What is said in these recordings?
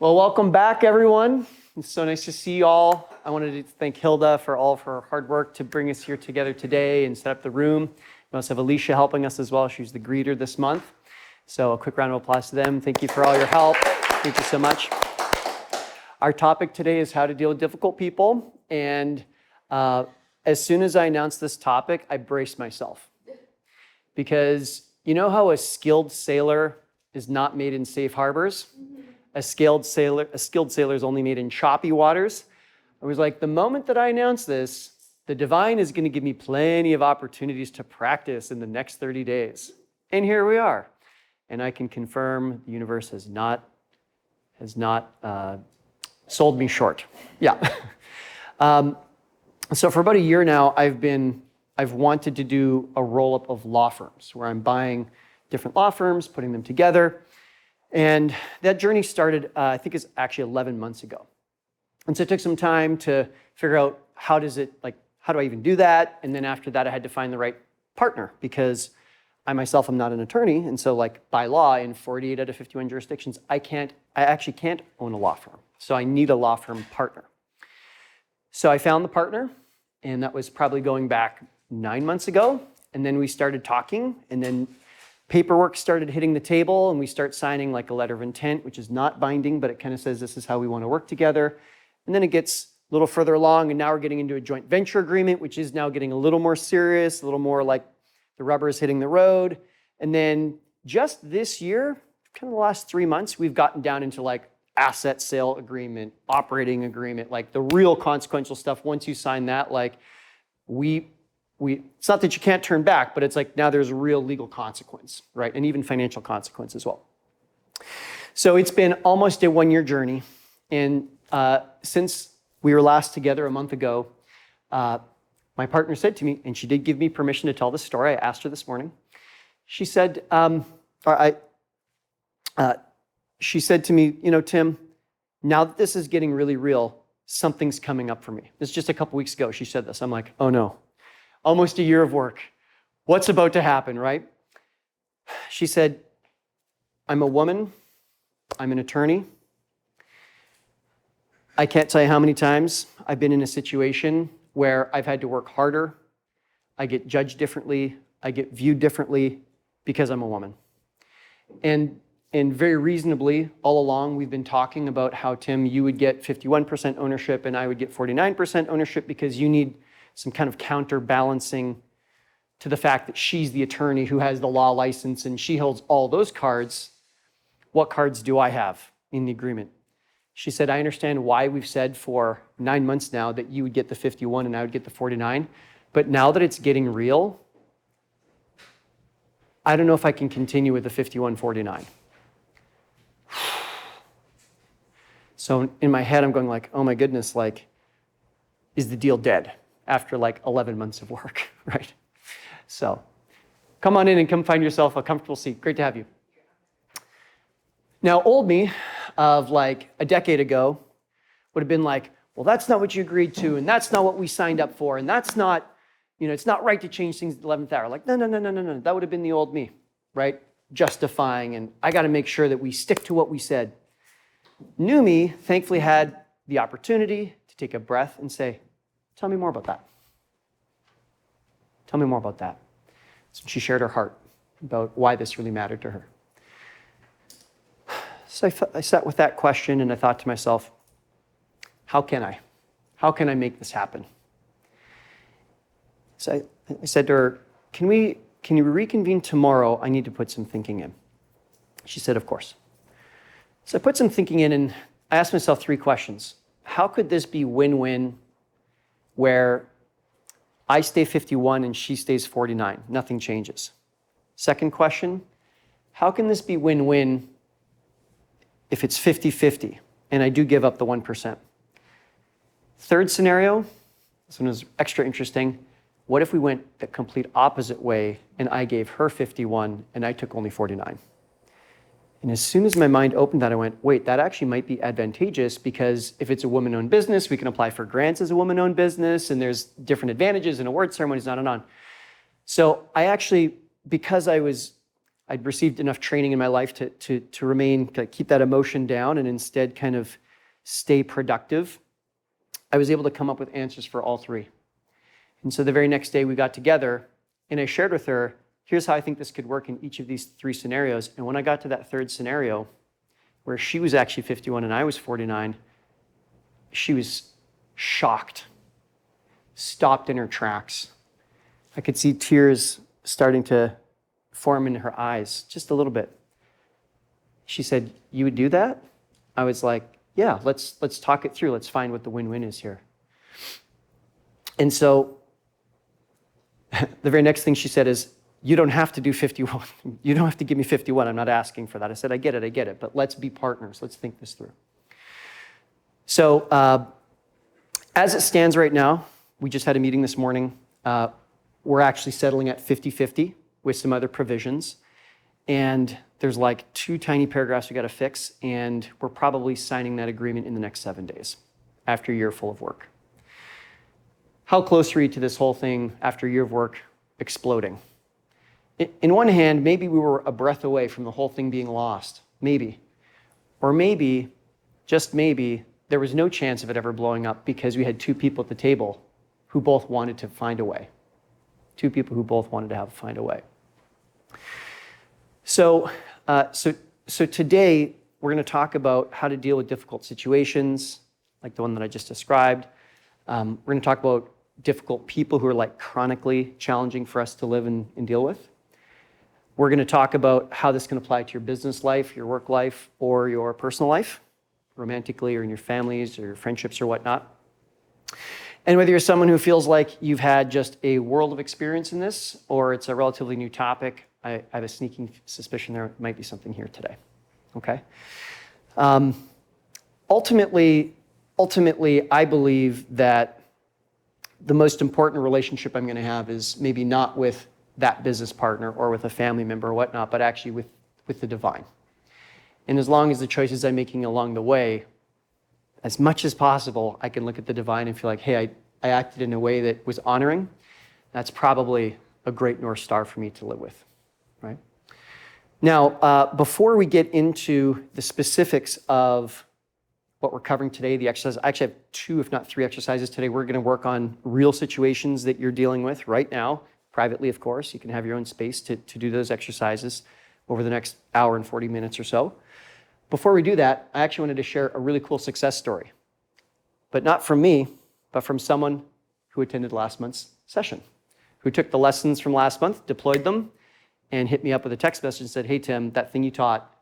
Well, welcome back, everyone. It's so nice to see you all. I wanted to thank Hilda for all of her hard work to bring us here together today and set up the room. We also have Alicia helping us as well. She's the greeter this month. So a quick round of applause to them. Thank you for all your help. Thank you so much. Our topic today is how to deal with difficult people. And as soon as I announced this topic, I braced myself. Because you know how a skilled sailor is not made in safe harbors? A skilled sailor is only made in choppy waters. I was like, the moment that I announce this, the divine is going to give me plenty of opportunities to practice in the next 30 days. And here we are. And I can confirm the universe has not sold me short. Yeah. So for about a year now, I've wanted to do a roll-up of law firms where I'm buying different law firms, putting them together. And that journey started, I think it's actually 11 months ago. And so it took some time to figure out how do I even do that? And then after that, I had to find the right partner because I myself am not an attorney. And so by law in 48 out of 51 jurisdictions, I actually can't own a law firm. So I need a law firm partner. So I found the partner, and that was probably going back 9 months ago. And then we started talking, and then paperwork started hitting the table, and we start signing a letter of intent, which is not binding, but it kind of says this is how we want to work together. And then it gets a little further along, and now we're getting into a joint venture agreement, which is now getting a little more serious, a little more like the rubber is hitting the road. And then just this year, kind of the last 3 months, we've gotten down into asset sale agreement, operating agreement, the real consequential stuff. Once you sign that, it's not that you can't turn back, but it's now there's a real legal consequence, right? And even financial consequence as well. So it's been almost a 1-year journey. And since we were last together a month ago, my partner said to me, and she did give me permission to tell this story. I asked her this morning. She said, she said to me, Tim, now that this is getting really real, something's coming up for me. This is just a couple weeks ago. She said this. I'm like, oh no. Almost a year of work. What's about to happen, right? She said, I'm a woman. I'm an attorney. I can't tell you how many times I've been in a situation where I've had to work harder. I get judged differently. I get viewed differently because I'm a woman. And very reasonably, all along, we've been talking about how, Tim, you would get 51% ownership and I would get 49% ownership because you need some kind of counterbalancing to the fact that she's the attorney who has the law license and she holds all those cards. What cards do I have in the agreement? She said, I understand why we've said for 9 months now that you would get the 51 and I would get the 49, but now that it's getting real, I don't know if I can continue with the 51-49. So in my head, I'm going oh my goodness, is the deal dead? After 11 months of work, right? So come on in and come find yourself a comfortable seat. Great to have you. Now, old me of a decade ago would have been well, that's not what you agreed to, and that's not what we signed up for, and that's not, it's not right to change things at the 11th hour. No. That would have been the old me, right? Justifying, and I got to make sure that we stick to what we said. New me, thankfully, had the opportunity to take a breath and say, tell me more about that. Tell me more about that. So she shared her heart about why this really mattered to her. So I sat with that question and I thought to myself, how can I make this happen? So I said to her, can you reconvene tomorrow? I need to put some thinking in. She said, of course. So I put some thinking in and I asked myself 3 questions. How could this be win-win where I stay 51 and she stays 49? Nothing changes. Second question, how can this be win-win if it's 50-50 and I do give up the 1%? Third scenario, this one is extra interesting. What if we went the complete opposite way and I gave her 51 and I took only 49? And as soon as my mind opened that, I went, wait, that actually might be advantageous because if it's a woman-owned business, we can apply for grants as a woman-owned business and there's different advantages and award ceremonies, on and on. So I actually, because I was I'd received enough training in my life to remain, keep that emotion down and instead kind of stay productive. I was able to come up with answers for all three. And so the very next day we got together and I shared with her, here's how I think this could work in each of these three scenarios. And when I got to that third scenario, where she was actually 51 and I was 49, she was shocked, stopped in her tracks. I could see tears starting to form in her eyes, just a little bit. She said, "You would do that?" I was like, "Yeah, let's talk it through. Let's find what the win-win is here." And so the very next thing she said is, "You don't have to do 51. You don't have to give me 51. I'm not asking for that." I said, I get it, but let's be partners. Let's think this through. So as it stands right now, we just had a meeting this morning. We're actually settling at 50-50 with some other provisions. And there's like 2 tiny paragraphs we got to fix. And we're probably signing that agreement in the next 7 days after a year full of work. How close are you to this whole thing after a year of work exploding? In one hand, maybe we were a breath away from the whole thing being lost. Maybe. Or maybe, just maybe, there was no chance of it ever blowing up because we had 2 people at the table who both wanted to find a way. 2 people who both wanted to find a way. So today, we're going to talk about how to deal with difficult situations, like the one that I just described. We're going to talk about difficult people who are like chronically challenging for us to live and deal with. We're going to talk about how this can apply to your business life, your work life, or your personal life, romantically or in your families or your friendships or whatnot. And whether you're someone who feels like you've had just a world of experience in this, or it's a relatively new topic, I have a sneaking suspicion there might be something here today, okay? Ultimately, I believe that the most important relationship I'm going to have is maybe not with that business partner or with a family member or whatnot, but actually with the divine. And as long as the choices I'm making along the way, as much as possible, I can look at the divine and feel like, hey, I acted in a way that was honoring. That's probably a great North Star for me to live with, right? Now, before we get into the specifics of what we're covering today, the exercise, I actually have 2, if not 3 exercises today. We're going to work on real situations that you're dealing with right now, privately, of course. You can have your own space to do those exercises over the next hour and 40 minutes or so. Before we do that, I actually wanted to share a really cool success story, but not from me, but from someone who attended last month's session, who took the lessons from last month, deployed them, and hit me up with a text message and said, "Hey, Tim, that thing you taught,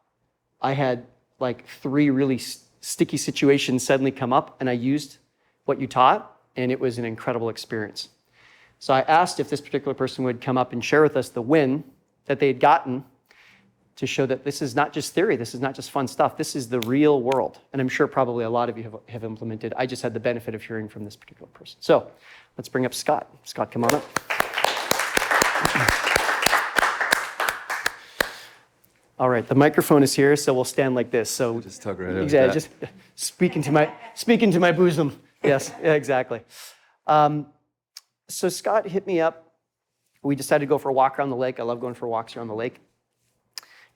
I had like 3 really sticky situations suddenly come up, and I used what you taught, and it was an incredible experience." So I asked if this particular person would come up and share with us the win that they had gotten to show that this is not just theory, this is not just fun stuff, this is the real world. And I'm sure probably a lot of you have implemented. I just had the benefit of hearing from this particular person. So let's bring up Scott. Scott, come on up. All right, the microphone is here, so we'll stand like this. So just talk right over exactly, just speak into my bosom. Yes, yeah, exactly. So Scott hit me up. We decided to go for a walk around the lake. I love going for walks around the lake.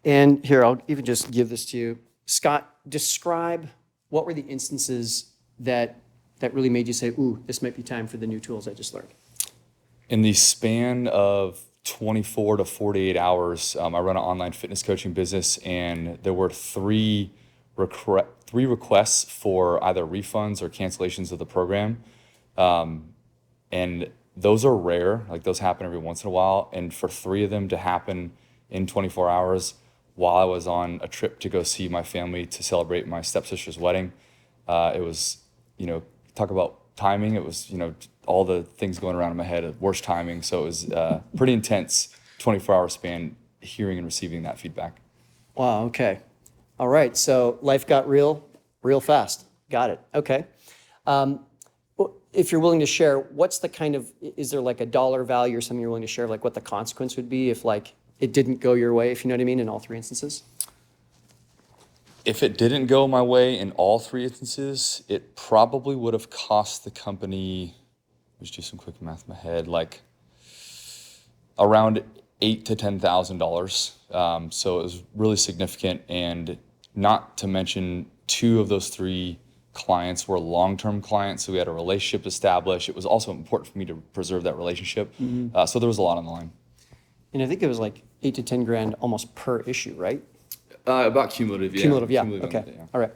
And here, I'll even just give this to you. Scott, describe what were the instances that really made you say, ooh, this might be time for the new tools I just learned. In the span of 24 to 48 hours, I run an online fitness coaching business, and there were 3 requests for either refunds or cancellations of the program. And those are rare, like those happen every once in a while. And for 3 of them to happen in 24 hours while I was on a trip to go see my family to celebrate my stepsister's wedding, it was, talk about timing. It was, all the things going around in my head, worst timing. So it was pretty intense 24-hour span hearing and receiving that feedback. Wow, okay. All right, so life got real fast. Got it, okay. If you're willing to share, what's the kind of, is there like a dollar value or something you're willing to share, like what the consequence would be if like it didn't go your way, if you know what I mean, in all 3 instances? If it didn't go my way in all 3 instances, it probably would have cost the company, let's do some quick math in my head, like around $8,000 to $10,000. So it was really significant, and not to mention 2 of those 3 clients were long-term clients, so we had a relationship established. It was also important for me to preserve that relationship. So there was a lot on the line. And I think it was like 8 to 10 grand almost per issue, right? About cumulative, yeah. Cumulative, yeah. Cumulative, Okay. yeah. All right.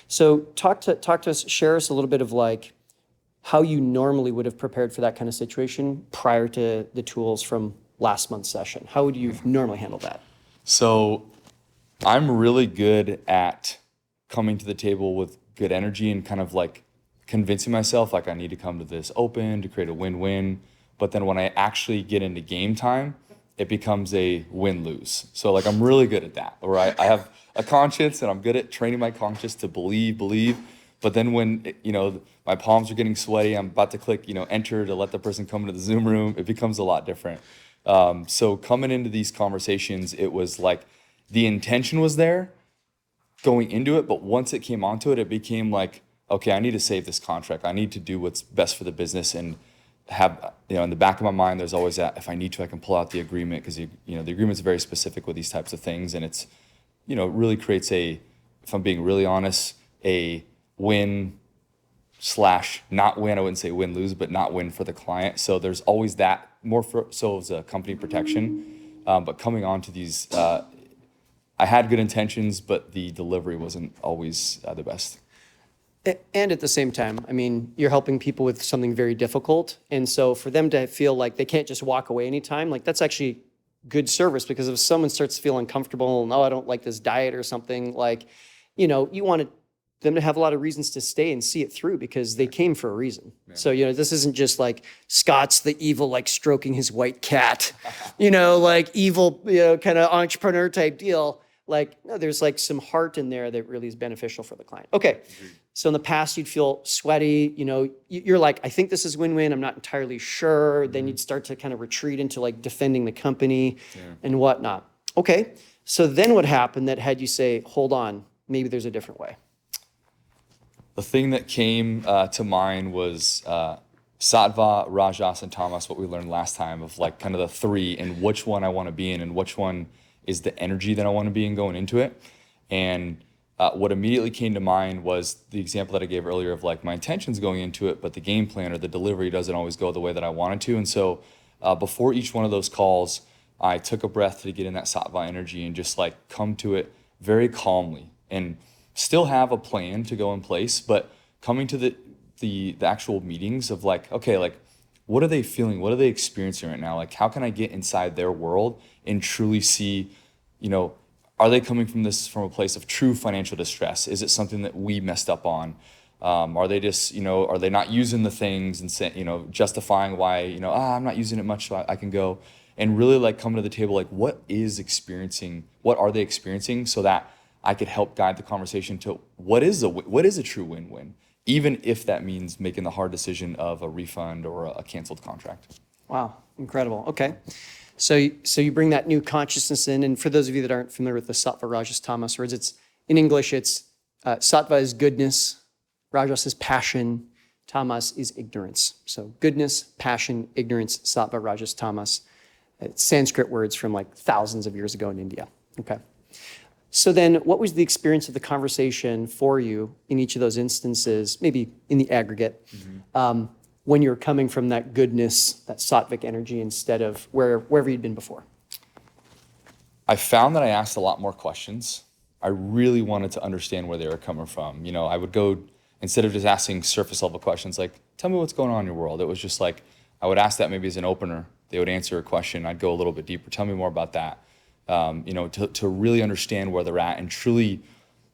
So talk to us, share us a little bit of like how you normally would have prepared for that kind of situation prior to the tools from last month's session. How would you normally handle that? So I'm really good at coming to the table with good energy and kind of like convincing myself like I need to come to this open to create a win-win. But then when I actually get into game time, it becomes a win-lose. So like I'm really good at that, where I have a conscience and I'm good at training my conscience to believe. But then when, my palms are getting sweaty, I'm about to click, enter to let the person come into the Zoom room, it becomes a lot different. So coming into these conversations, it was like the intention was there going into it, but once it came onto it, it became like, okay, I need to save this contract. I need to do what's best for the business, and have, in the back of my mind, there's always that, if I need to, I can pull out the agreement, because, the agreement's very specific with these types of things, and it's, really creates if I'm being really honest, a win / not win. I wouldn't say win-lose, but not win for the client. So there's always that, so as a company protection. But coming on to these, I had good intentions, but the delivery wasn't always the best. And at the same time, I mean, you're helping people with something very difficult. And so for them to feel like they can't just walk away anytime, like that's actually good service, because if someone starts to feel uncomfortable, no, I don't like this diet or something, like, you want them to have a lot of reasons to stay and see it through, because they came for a reason. Yeah. So, this isn't just like Scott's the evil, like stroking his white cat, like evil, kind of entrepreneur type deal. Like, no, there's like some heart in there that really is beneficial for the client. Okay. So in the past, you'd feel sweaty, you're like, I think this is win-win. I'm not entirely sure. Then you'd start to kind of retreat into like defending the company and whatnot. Okay. So then what happened that had you say, hold on, maybe there's a different way? The thing that came to mind was Sattva, Rajas, and Tamas, what we learned last time, of like kind of the 3 and which one I want to be in and which one is the energy that I want to be in going into it. And what immediately came to mind was the example that I gave earlier of like my intentions going into it, but the game plan or the delivery doesn't always go the way that I wanted to. And so before each one of those calls, I took a breath to get in that Sattva energy and just like come to it very calmly, and still have a plan to go in place, but coming to the actual meetings of like, okay, like what are they feeling? What are they experiencing right now? Like, how can I get inside their world and truly see, are they coming from a place of true financial distress? Is it something that we messed up on? Are they just, are they not using the things and say, justifying why, I'm not using it much, so I can go, and really like coming to the table, like what are they experiencing, so that I could help guide the conversation to what is a true win-win, even if that means making the hard decision of a refund or a canceled contract. Wow, incredible. Okay. So you bring that new consciousness in, and for those of you that aren't familiar with the Sattva, Rajas, Tamas words, it's in English, it's Sattva is goodness, Rajas is passion, Tamas is ignorance. So goodness, passion, ignorance, Sattva, Rajas, Tamas. It's Sanskrit words from like thousands of years ago in India. Okay. So then what was the experience of the conversation for you in each of those instances, maybe in the aggregate, when you're coming from that goodness, that sattvic energy, instead of wherever you'd been before? I found that I asked a lot more questions. I really wanted to understand where they were coming from. I would go, instead of just asking surface level questions like, tell me what's going on in your world, it was just like, I would ask that maybe as an opener. They would answer a question. I'd go a little bit deeper. Tell me more about that. To really understand where they're at and truly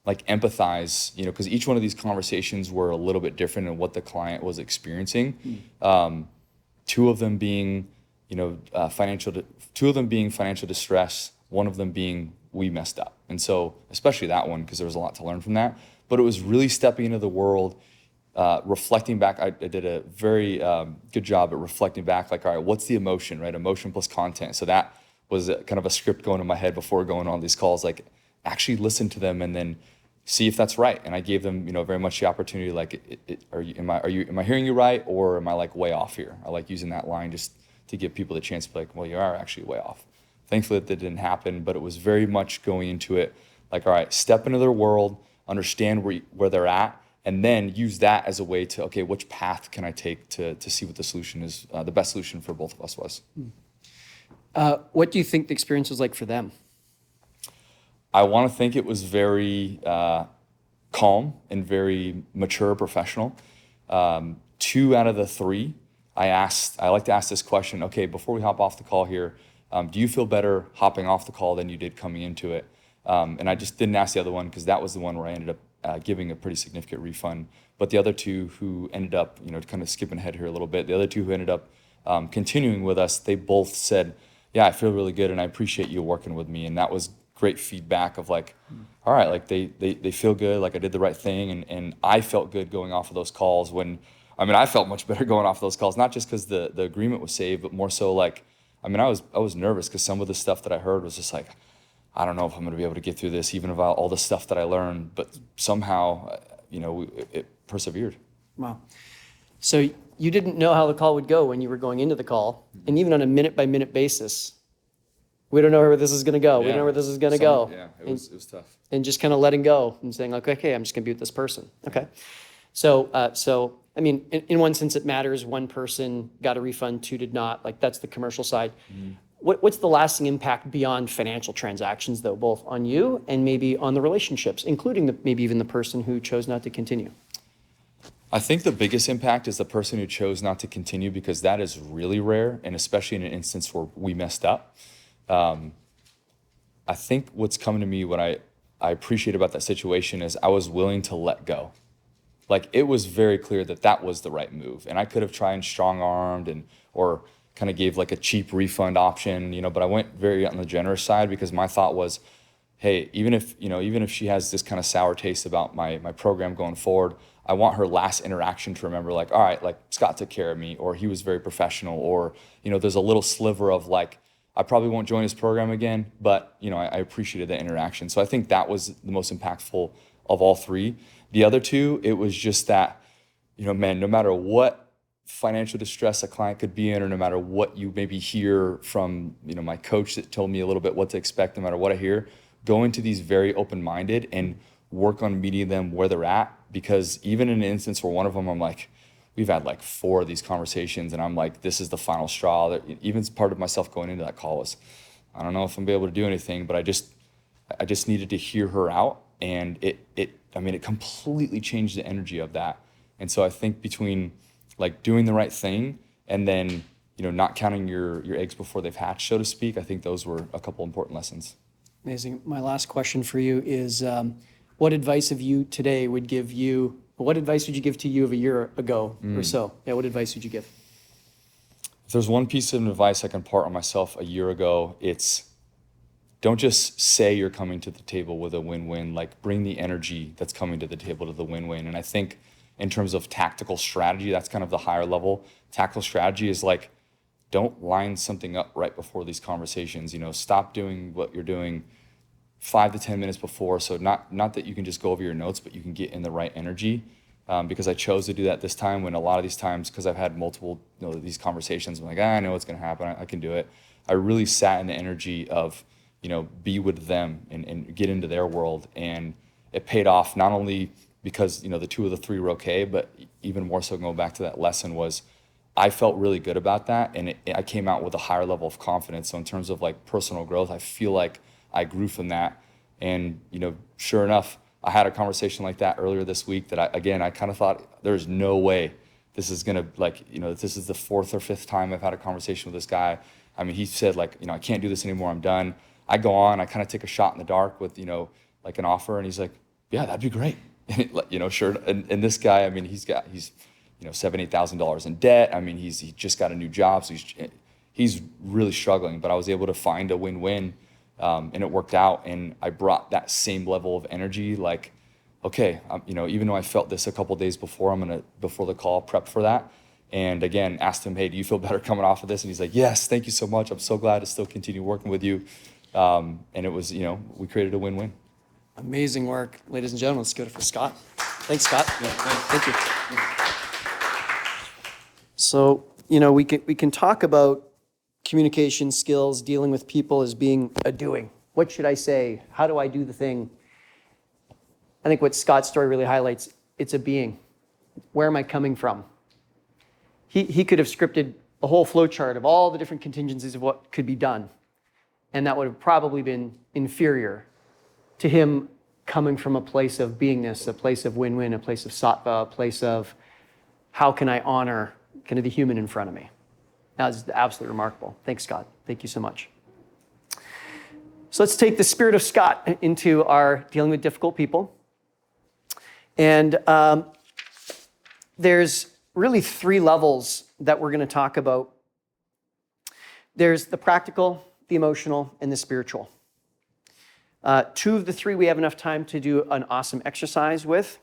like empathize, because each one of these conversations were a little bit different in what the client was experiencing. 2 of them being, financial distress, one of them being we messed up. And so especially that one, because there was a lot to learn from that, but it was really stepping into the world, reflecting back. I did a very good job at reflecting back, like, all right, what's the emotion, right? Emotion plus content. So that was kind of a script going in my head before going on these calls, like actually listen to them and then see if that's right. And I gave them, very much the opportunity, like, am I hearing you right, or am I like way off here? I like using that line just to give people the chance to be like, well, you are actually way off. Thankfully, that didn't happen, but it was very much going into it like, all right, step into their world, understand where they're at, and then use that as a way to, okay, which path can I take to see what the solution is, the best solution for both of us was. What do you think the experience was like for them? I want to think it was very calm and very mature, professional. 2 out of the 3, I like to ask this question, okay, before we hop off the call here, do you feel better hopping off the call than you did coming into it? And I just didn't ask the other one because that was the one where I ended up giving a pretty significant refund. But the other 2 who ended up, kind of skipping ahead here a little bit, the other 2 who ended up continuing with us, they both said, yeah, I feel really good and I appreciate you working with me. And that was great feedback of like, all right, like they feel good, like I did the right thing. And I felt good going off of those calls I felt much better going off of those calls, not just because the agreement was saved, but more so like, I was nervous because some of the stuff that I heard was just like, I don't know if I'm going to be able to get through this, even about all the stuff that I learned, but somehow, it persevered. Wow. So you didn't know how the call would go when you were going into the call, and even on a minute-by-minute basis, we don't know where this is going to go. We don't know where this is going to go. Yeah, it was tough. And just kind of letting go and saying, like, okay, I'm just going to be with this person. Okay. So in one sense, it matters. One person got a refund, 2 did not. Like, that's the commercial side. Mm-hmm. What's the lasting impact beyond financial transactions, though, both on you and maybe on the relationships, including maybe even the person who chose not to continue? I think the biggest impact is the person who chose not to continue, because that is really rare, and especially in an instance where we messed up. I think what's coming to me, what I appreciate about that situation is I was willing to let go. Like, it was very clear that was the right move, and I could have tried and strong-armed or kind of gave like a cheap refund option, but I went very on the generous side because my thought was, hey, even if she has this kind of sour taste about my program going forward, I want her last interaction to remember, like, all right, like Scott took care of me, or he was very professional, or, there's a little sliver of like, I probably won't join his program again, but, I appreciated that interaction. So I think that was the most impactful of all 3. The other 2, it was just that, man, no matter what financial distress a client could be in, or no matter what you maybe hear from, my coach that told me a little bit what to expect, no matter what I hear, go into these very open-minded and work on meeting them where they're at. Because even in an instance where one of them, I'm like, we've had like 4 of these conversations, and I'm like, this is the final straw. That even part of myself going into that call was, I don't know if I'm gonna be able to do anything, but I just needed to hear her out, and it completely changed the energy of that. And so I think between like doing the right thing and then, not counting your eggs before they've hatched, so to speak, I think those were a couple important lessons. Amazing. My last question for you is, what advice would you give to you of a year ago or so? Yeah, what advice would you give? If there's one piece of advice I can impart on myself a year ago, it's don't just say you're coming to the table with a win-win, like bring the energy that's coming to the table to the win-win. And I think in terms of tactical strategy, that's kind of the higher level. Tactical strategy is like, don't line something up right before these conversations. Stop doing what you're doing 5 to 10 minutes before. So not that you can just go over your notes, but you can get in the right energy. Because I chose to do that this time, when a lot of these times, because I've had multiple these conversations, I'm like, I know what's going to happen. I can do it. I really sat in the energy of, be with them and get into their world. And it paid off, not only because, the 2 of the 3 were okay, but even more so going back to that lesson was I felt really good about that. And I came out with a higher level of confidence. So in terms of like personal growth, I feel like I grew from that. And, sure enough, I had a conversation like that earlier this week that I kind of thought there's no way this is going to this is the 4th or 5th time I've had a conversation with this guy. He said like, I can't do this anymore. I'm done. I go on, I kind of take a shot in the dark with, like an offer. And he's like, yeah, that'd be great. Sure. And this guy, he's $7,000-8,000 in debt. He just got a new job. So he's really struggling, but I was able to find a win-win. And it worked out, and I brought that same level of energy. Like, okay, even though I felt this a couple of days before, before the call, prep for that. And again, asked him, hey, do you feel better coming off of this? And he's like, yes, thank you so much. I'm so glad to still continue working with you. And it was, we created a win-win. Amazing work. Ladies and gentlemen, let's go to for Scott. Thanks, Scott. Yeah, thanks. Thank you. So, we can talk about communication skills, dealing with people as being a doing. What should I say? How do I do the thing? I think what Scott's story really highlights, it's a being. Where am I coming from? He could have scripted a whole flow chart of all the different contingencies of what could be done. And that would have probably been inferior to him coming from a place of beingness, a place of win-win, a place of sattva, a place of how can I honor kind of the human in front of me. That was absolutely remarkable. Thanks, Scott. Thank you so much. So let's take the spirit of Scott into our dealing with difficult people. And there's really 3 levels that we're going to talk about. There's the practical, the emotional, and the spiritual. 2 of the 3 we have enough time to do an awesome exercise with.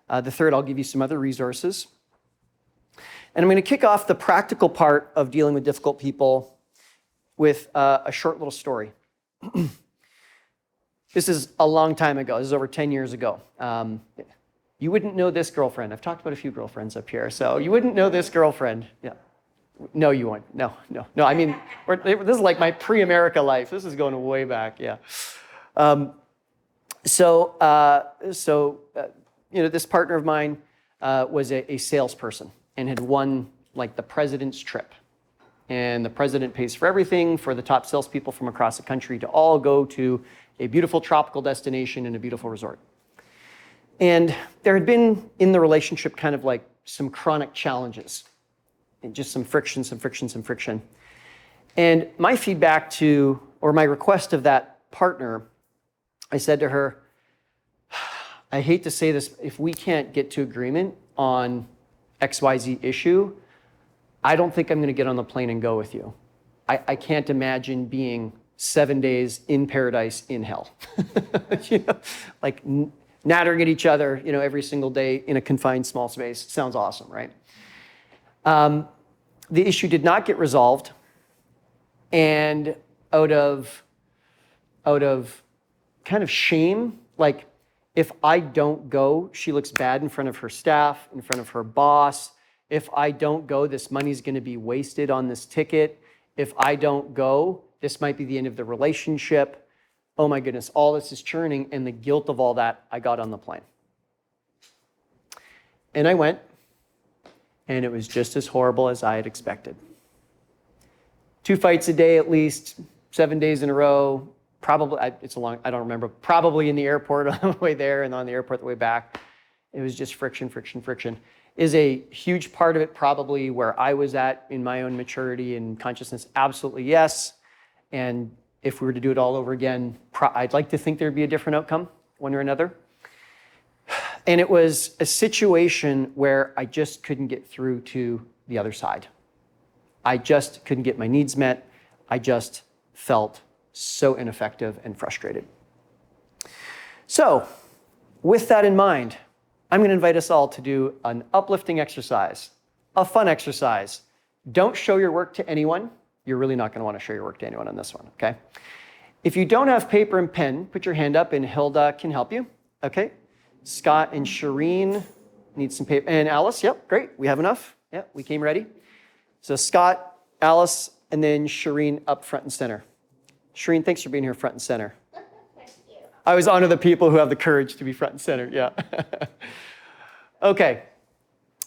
The third, I'll give you some other resources. And I'm going to kick off the practical part of dealing with difficult people with a short little story. This is a long time ago. This is over 10 years ago. You wouldn't know this girlfriend. I've talked about a few girlfriends up here, so you wouldn't know this girlfriend. Yeah. No, you won't. No. I mean, this is like my pre-America life. This is going way back, yeah. This partner of mine was a salesperson and had won like the president's trip. And the president pays for everything for the top salespeople from across the country to all go to a beautiful tropical destination and a beautiful resort. And there had been in the relationship kind of like some chronic challenges and just some friction. And my feedback or my request of that partner, I said to her, I hate to say this, if we can't get to agreement on XYZ issue, I don't think I'm going to get on the plane and go with you. I can't imagine being 7 days in paradise in hell. Like nattering at each other, every single day in a confined small space. Sounds awesome, right? The issue did not get resolved, and out of kind of shame, like if I don't go, she looks bad in front of her staff, in front of her boss. If I don't go, this money's going to be wasted on this ticket. If I don't go, this might be the end of the relationship. Oh my goodness, all this is churning, and the guilt of all that, I got on the plane. And I went, and it was just as horrible as I had expected. 2 fights a day at least, 7 days in a row, probably, I don't remember, probably in the airport on the way there and on the airport the way back. It was just friction. Is a huge part of it probably where I was at in my own maturity and consciousness? Absolutely yes. And if we were to do it all over again, I'd like to think there'd be a different outcome, one or another. And it was a situation where I just couldn't get through to the other side. I just couldn't get my needs met. I just felt so ineffective and frustrated. So, with that in mind, I'm going to invite us all to do an uplifting exercise, a fun exercise. Don't show your work to anyone. You're really not going to want to show your work to anyone on this one, okay? If you don't have paper and pen, put your hand up and Hilda can help you, okay? Scott and Shireen need some paper. And Alice, yep, great. We have enough. Yep, we came ready. So Scott, Alice, and then Shireen up front and center. Shireen, thanks for being here front and center. Thank you. I always honor the people who have the courage to be front and center, yeah. Okay,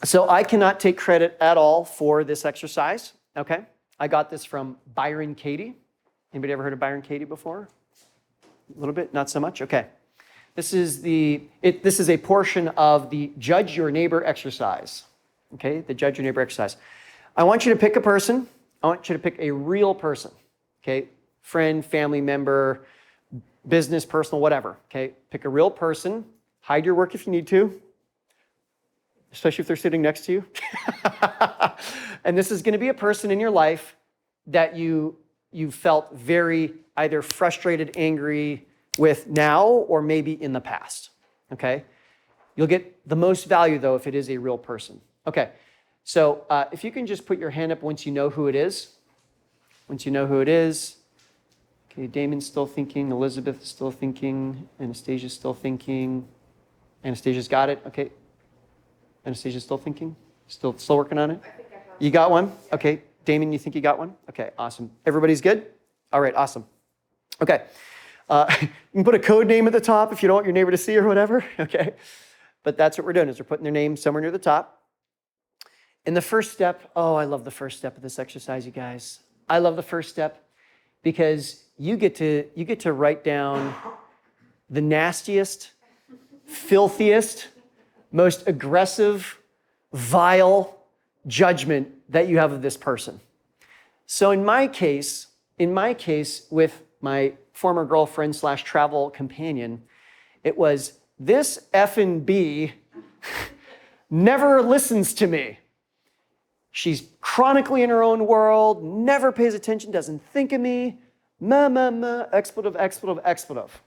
so I cannot take credit at all for this exercise, okay? I got this from Byron Katie. Anybody ever heard of Byron Katie before? A little bit, not so much, okay. This is a portion of the Judge Your Neighbor exercise, okay? The Judge Your Neighbor exercise. I want you to pick a person. I want you to pick a real person, okay? Friend, family member, business, personal, whatever, okay? Pick a real person. Hide your work if you need to, especially if they're sitting next to you. And this is going to be a person in your life that you felt very either frustrated, angry with now, or maybe in the past, okay? You'll get the most value, though, if it is a real person. Okay, so if you can just put your hand up once you know who it is. Once you know who it is. Okay, Damon's still thinking. Elizabeth is still thinking. Anastasia's still thinking. Anastasia's got it, okay. Anastasia's still thinking? Still working on it? I think I have. You got one? Okay. Damon, you think you got one? Okay, awesome. Everybody's good? All right, awesome. Okay. You can put a code name at the top if you don't want your neighbor to see or whatever, okay? But that's what we're doing, is we're putting their name somewhere near the top. And the first step, oh, I love the first step of this exercise, you guys. I love the first step because you get to write down the nastiest, filthiest, most aggressive, vile judgment that you have of this person. So in my case, with my former girlfriend / travel companion, it was, this effing B never listens to me. She's chronically in her own world, never pays attention, doesn't think of me. Expletive, expletive, expletive.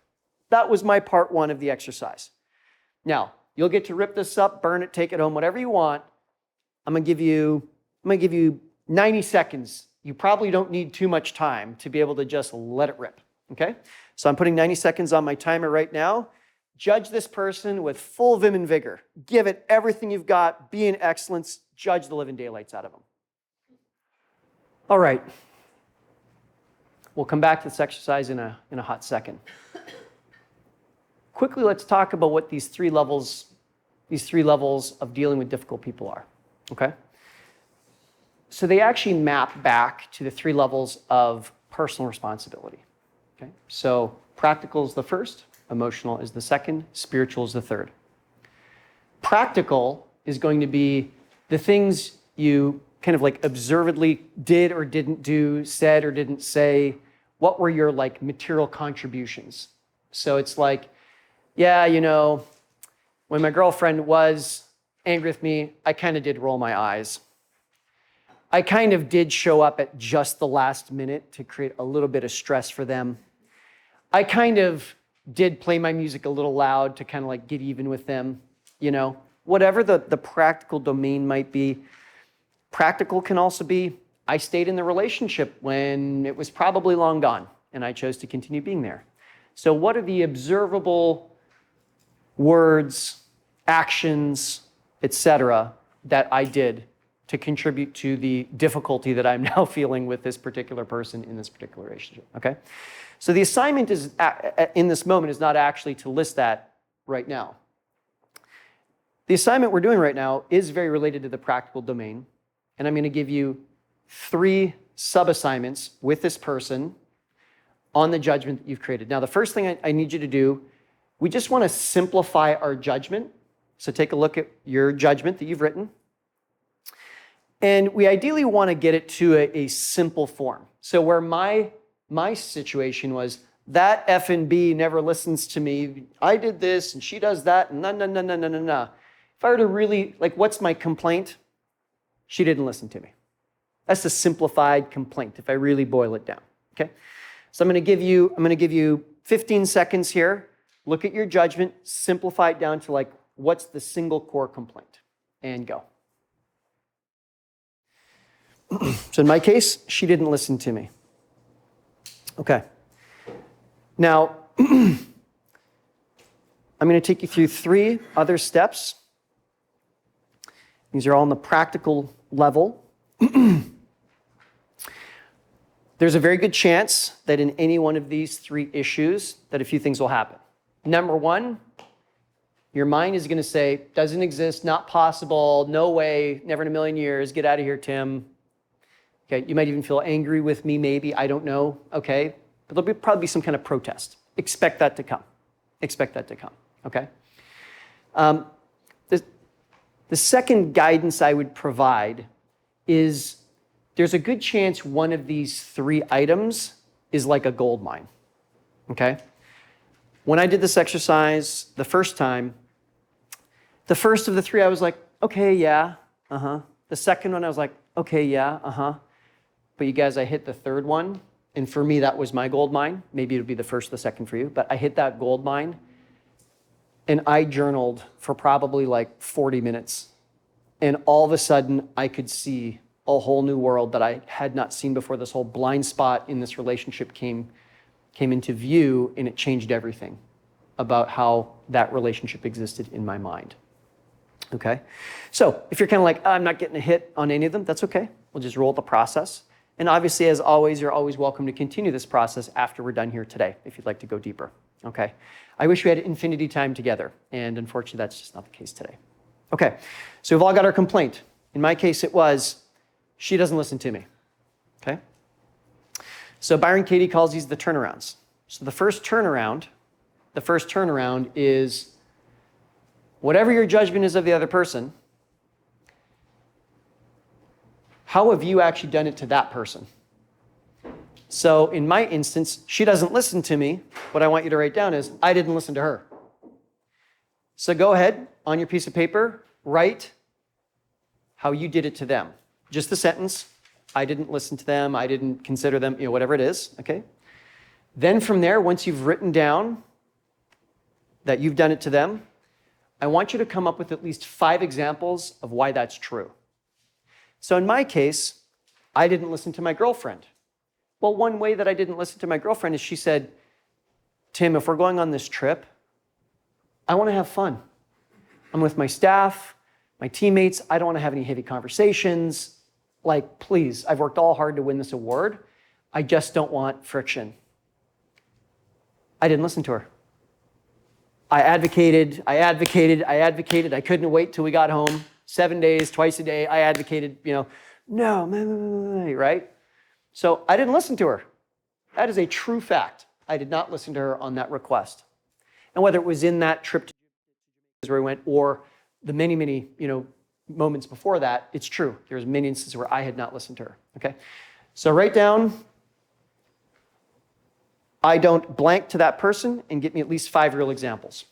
That was my part 1 of the exercise. Now, you'll get to rip this up, burn it, take it home, whatever you want. I'm gonna give you 90 seconds. You probably don't need too much time to be able to just let it rip, okay? So I'm putting 90 seconds on my timer right now. Judge this person with full vim and vigor. Give it everything you've got. Be in excellence. Judge the living daylights out of them. All right. We'll come back to this exercise in a hot second. Quickly, let's talk about what these three levels of dealing with difficult people are, okay? So they actually map back to the 3 levels of personal responsibility, okay? So practical is the first, emotional is the second, spiritual is the third. Practical is going to be the things you kind of like observedly did or didn't do, said or didn't say. What were your like material contributions? So it's like, yeah, you know, when my girlfriend was angry with me, I kind of did roll my eyes. I kind of did show up at just the last minute to create a little bit of stress for them. I kind of did play my music a little loud to kind of like get even with them, you know, whatever the practical domain might be. Practical can also be, I stayed in the relationship when it was probably long gone and I chose to continue being there. So what are the observable words, actions, etc., that I did to contribute to the difficulty that I'm now feeling with this particular person in this particular relationship, okay? So the assignment is, in this moment, is not actually to list that right now. The assignment we're doing right now is very related to the practical domain, and I'm going to give you 3 sub-assignments with this person on the judgment that you've created. Now, the first thing I need you to do, we just want to simplify our judgment. So take a look at your judgment that you've written. And we ideally want to get it to a simple form. So where my situation was, that F and B never listens to me. I did this and she does that and no. If I were to really, like, what's my complaint? She didn't listen to me. That's a simplified complaint if I really boil it down, okay? So I'm going to give you 15 seconds here. Look at your judgment, simplify it down to like, what's the single core complaint? And go. So in my case, she didn't listen to me. Okay. Now, I'm going to take you through 3 other steps. These are all on the practical level. There's a very good chance that in any one of these 3 issues that a few things will happen. Number 1, your mind is going to say, doesn't exist, not possible, no way, never in a million years, get out of here, Tim. Okay, you might even feel angry with me, maybe, I don't know, okay? But there'll probably be some kind of protest. Expect that to come. Expect that to come, okay? The second guidance I would provide is there's a good chance one of these 3 items is like a gold mine, okay? When I did this exercise the first time, the first of the 3, I was like, okay, yeah, The second one, I was like, okay, yeah, But you guys, I hit the 3rd one, and for me, that was my gold mine. Maybe it'll be the first or the second for you, but I hit that gold mine, and I journaled for probably like 40 minutes. And all of a sudden, I could see a whole new world that I had not seen before. This whole blind spot in this relationship came into view, and it changed everything about how that relationship existed in my mind. Okay? So if you're kind of like, I'm not getting a hit on any of them, that's okay. We'll just roll the process. And obviously, as always, you're always welcome to continue this process after we're done here today, if you'd like to go deeper. Okay? I wish we had infinity time together, and unfortunately, that's just not the case today. Okay, so we've all got our complaint. In my case, it was, she doesn't listen to me. Okay? So Byron Katie calls these the turnarounds. So the first turnaround is whatever your judgment is of the other person, how have you actually done it to that person? So in my instance, she doesn't listen to me. What I want you to write down is, I didn't listen to her. So go ahead, on your piece of paper, write how you did it to them. Just the sentence, I didn't listen to them, I didn't consider them, whatever it is, okay? Then from there, once you've written down that you've done it to them, I want you to come up with at least 5 examples of why that's true. So in my case, I didn't listen to my girlfriend. Well, one way that I didn't listen to my girlfriend is she said, Tim, if we're going on this trip, I want to have fun. I'm with my staff, my teammates. I don't want to have any heavy conversations. Like, please, I've worked all hard to win this award. I just don't want friction. I didn't listen to her. I advocated. I couldn't wait till we got home. 7 days, twice a day, I advocated, no, right? So I didn't listen to her. That is a true fact. I did not listen to her on that request. And whether it was in that trip to where we went or the many, many, moments before that, it's true. There was many instances where I had not listened to her, okay? So write down, I don't blank to that person, and get me at least 5 real examples.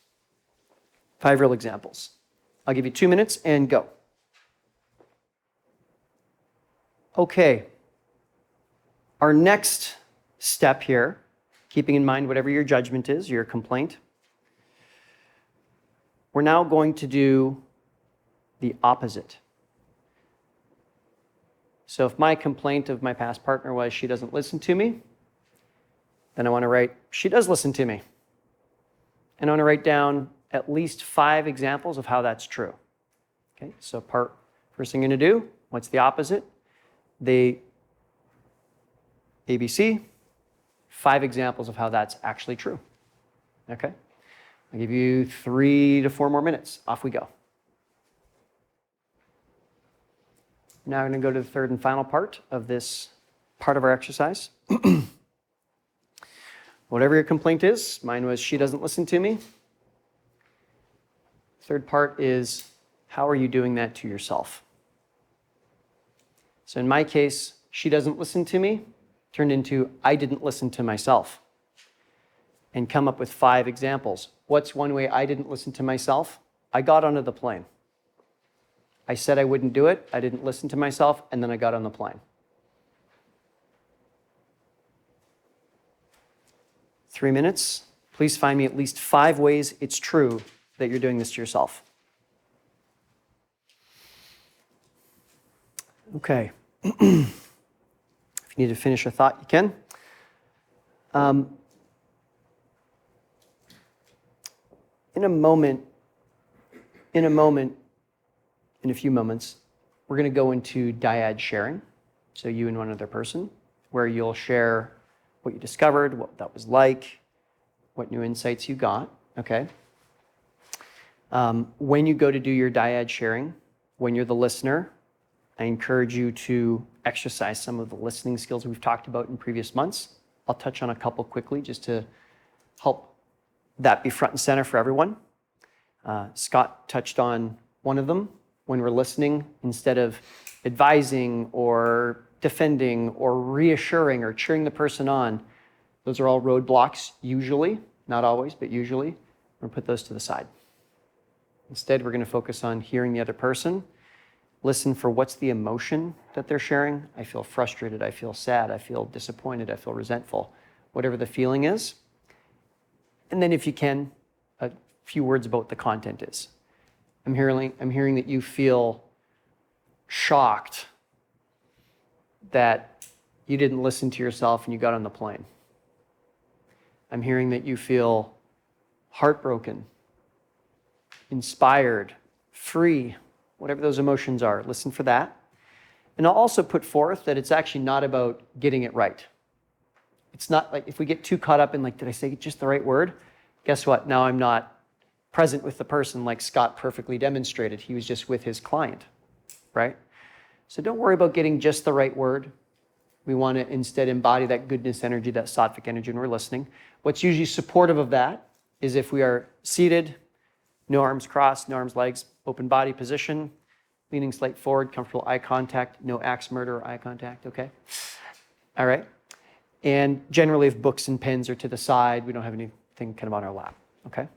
5 real examples. I'll give you 2 minutes and go. Okay. Our next step here, keeping in mind whatever your judgment is, your complaint, we're now going to do the opposite. So if my complaint of my past partner was she doesn't listen to me, then I want to write, she does listen to me. And I want to write down at least 5 examples of how that's true. Okay, so first thing I'm going to do, what's the opposite? The ABC, 5 examples of how that's actually true. Okay, I'll give you 3 to 4 more minutes. Off we go. Now we're going to go to the third and final part of this part of our exercise. Whatever your complaint is, mine was she doesn't listen to me. Third part is, how are you doing that to yourself? So in my case, she doesn't listen to me turned into I didn't listen to myself. And come up with 5 examples. What's one way I didn't listen to myself? I got onto the plane. I said I wouldn't do it, I didn't listen to myself, and then I got on the plane. 3 minutes. Please find me at least 5 ways it's true that you're doing this to yourself. Okay. If you need to finish a thought, you can. In a few moments, we're going to go into dyad sharing. So you and one other person, where you'll share what you discovered, what that was like, what new insights you got, okay? When you go to do your dyad sharing, when you're the listener, I encourage you to exercise some of the listening skills we've talked about in previous months. I'll touch on a couple quickly just to help that be front and center for everyone. Scott touched on one of them. When we're listening, instead of advising or defending or reassuring or cheering the person on, those are all roadblocks usually, not always, but usually. We're going to put those to the side. Instead, we're going to focus on hearing the other person. Listen for what's the emotion that they're sharing. I feel frustrated, I feel sad, I feel disappointed, I feel resentful, whatever the feeling is. And then if you can, a few words about what the content is. I'm hearing that you feel shocked that you didn't listen to yourself and you got on the plane. I'm hearing that you feel heartbroken, inspired, free, whatever those emotions are. Listen for that. And I'll also put forth that it's actually not about getting it right. It's not like if we get too caught up in like, did I say just the right word? Guess what? Now I'm not present with the person like Scott perfectly demonstrated. He was just with his client, right? So don't worry about getting just the right word. We want to instead embody that goodness energy, that sattvic energy when we're listening. What's usually supportive of that is if we are seated, no arms crossed, no arms, legs, open body position, leaning slight forward, comfortable eye contact, no axe murder eye contact, okay? All right. And generally if books and pens are to the side, we don't have anything kind of on our lap, okay?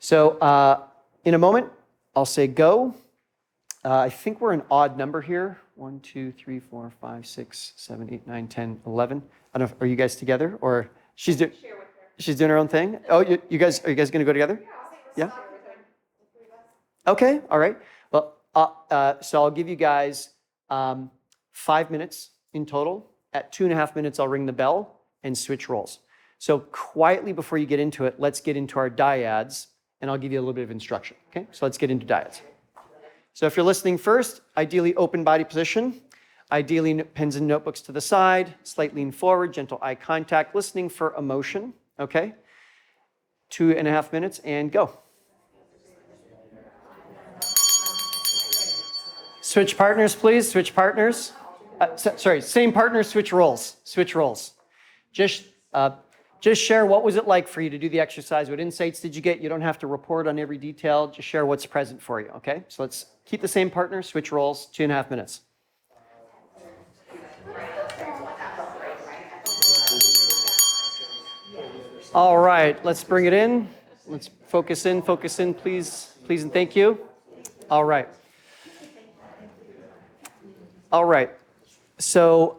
So in a moment, I'll say go. I think we're an odd number here. 1, 2, 3, 4, 5, 6, 7, 8, 9, 10, 11. I don't know, are you guys together or she's doing her own thing? Oh, are you guys going to go together? Yeah? Okay, all right. Well, so I'll give you guys 5 minutes in total. At 2.5 minutes, I'll ring the bell and switch roles. So quietly before you get into it, let's get into our dyads and I'll give you a little bit of instruction, okay? So let's get into dyads. So if you're listening first, ideally open body position, ideally pens and notebooks to the side, slight lean forward, gentle eye contact, listening for emotion, okay? 2.5 minutes and go. Switch partners, please, switch partners. Sorry, same partners, switch roles, switch roles. Just share what was it like for you to do the exercise. What insights did you get? You don't have to report on every detail. Just share what's present for you, okay? So let's keep the same partner, switch roles, 2.5 minutes. All right, let's bring it in. Let's focus in, please, and thank you. All right. All right, so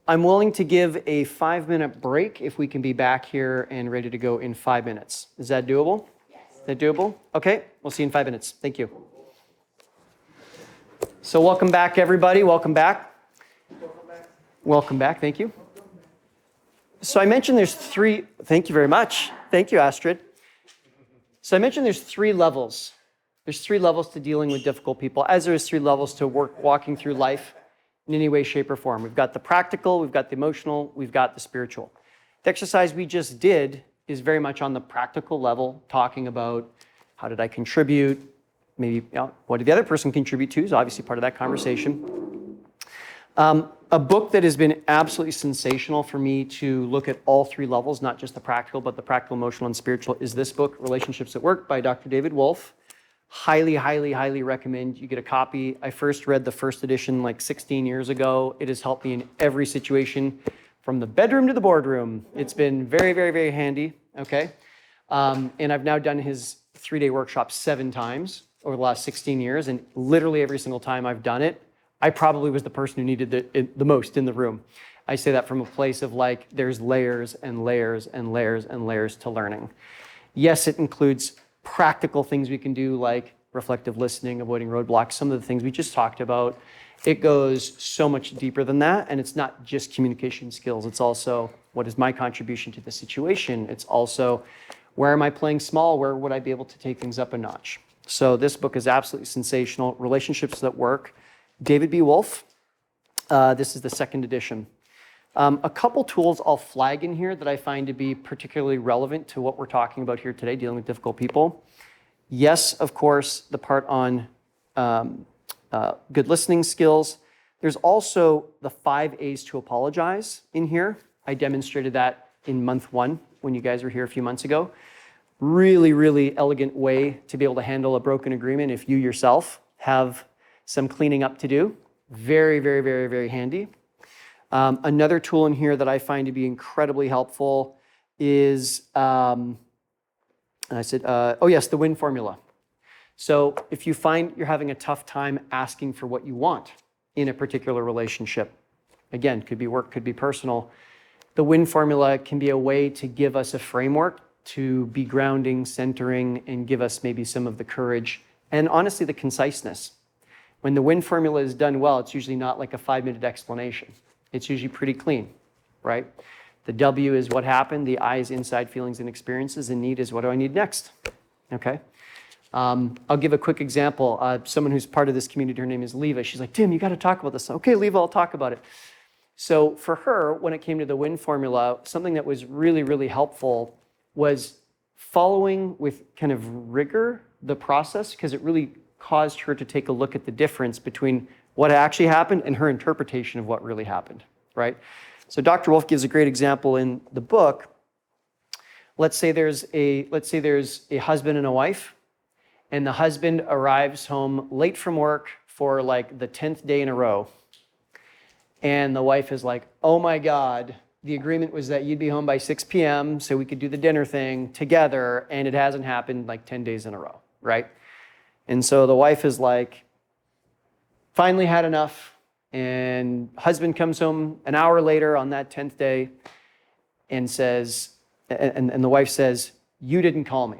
I'm willing to give a 5-minute break if we can be back here and ready to go in 5 minutes. Is that doable? Yes. Is that doable? Okay, we'll see you in 5 minutes. Thank you. So welcome back, everybody. Welcome back. Welcome back. Thank you. So I mentioned there's 3. Thank you very much. Thank you, Astrid. So I mentioned there's 3 levels. There's 3 levels to dealing with difficult people, as there is 3 levels to walking through life in any way, shape, or form. We've got the practical, we've got the emotional, we've got the spiritual. The exercise we just did is very much on the practical level, talking about how did I contribute, maybe what did the other person contribute to is obviously part of that conversation. A book that has been absolutely sensational for me to look at all 3 levels, not just the practical, but the practical, emotional, and spiritual, is this book, Relationships at Work by Dr. David Wolfe. Highly, highly, highly recommend you get a copy. I first read the first edition like 16 years ago. It has helped me in every situation, from the bedroom to the boardroom. It's been very, very, very handy, okay? And I've now done his 3-day workshop 7 times over the last 16 years, and literally every single time I've done it, I probably was the person who needed the most in the room. I say that from a place of like, there's layers and layers and layers and layers to learning. Yes, it includes practical things we can do like reflective listening, avoiding roadblocks, some of the things we just talked about. It goes so much deeper than that, and it's not just communication skills. It's also, what is my contribution to the situation? It's also, where am I playing small? Where would I be able to take things up a notch? So this book is absolutely sensational. Relationships That Work. David B. Wolfe. This is the 2nd edition. A couple tools I'll flag in here that I find to be particularly relevant to what we're talking about here today, dealing with difficult people. Yes, of course, the part on good listening skills. There's also the 5 A's to apologize in here. I demonstrated that in month 1 when you guys were here a few months ago. Really, really elegant way to be able to handle a broken agreement if you yourself have some cleaning up to do. Very, very, very, very handy. Another tool in here that I find to be incredibly helpful is, the win formula. So if you find you're having a tough time asking for what you want in a particular relationship, again, could be work, could be personal, the win formula can be a way to give us a framework to be grounding, centering, and give us maybe some of the courage and honestly the conciseness. When the win formula is done well, it's usually not like a 5-minute explanation. It's usually pretty clean, right? The W is what happened. The I is inside feelings and experiences. And need is what do I need next? Okay. I'll give a quick example. Someone who's part of this community, her name is Leva. She's like, Tim, you got to talk about this. Okay, Leva, I'll talk about it. So for her, when it came to the WIN formula, something that was really, really helpful was following with kind of rigor the process, because it really caused her to take a look at the difference between what actually happened and her interpretation of what really happened, right? So Dr. Wolf gives a great example in the book. Let's say there's a husband and a wife, and the husband arrives home late from work for like the 10th day in a row. And the wife is like, oh my God, the agreement was that you'd be home by 6 p.m. so we could do the dinner thing together, and it hasn't happened like 10 days in a row, right? And so the wife is like, finally had enough, and husband comes home an hour later on that 10th day and says, and the wife says, you didn't call me.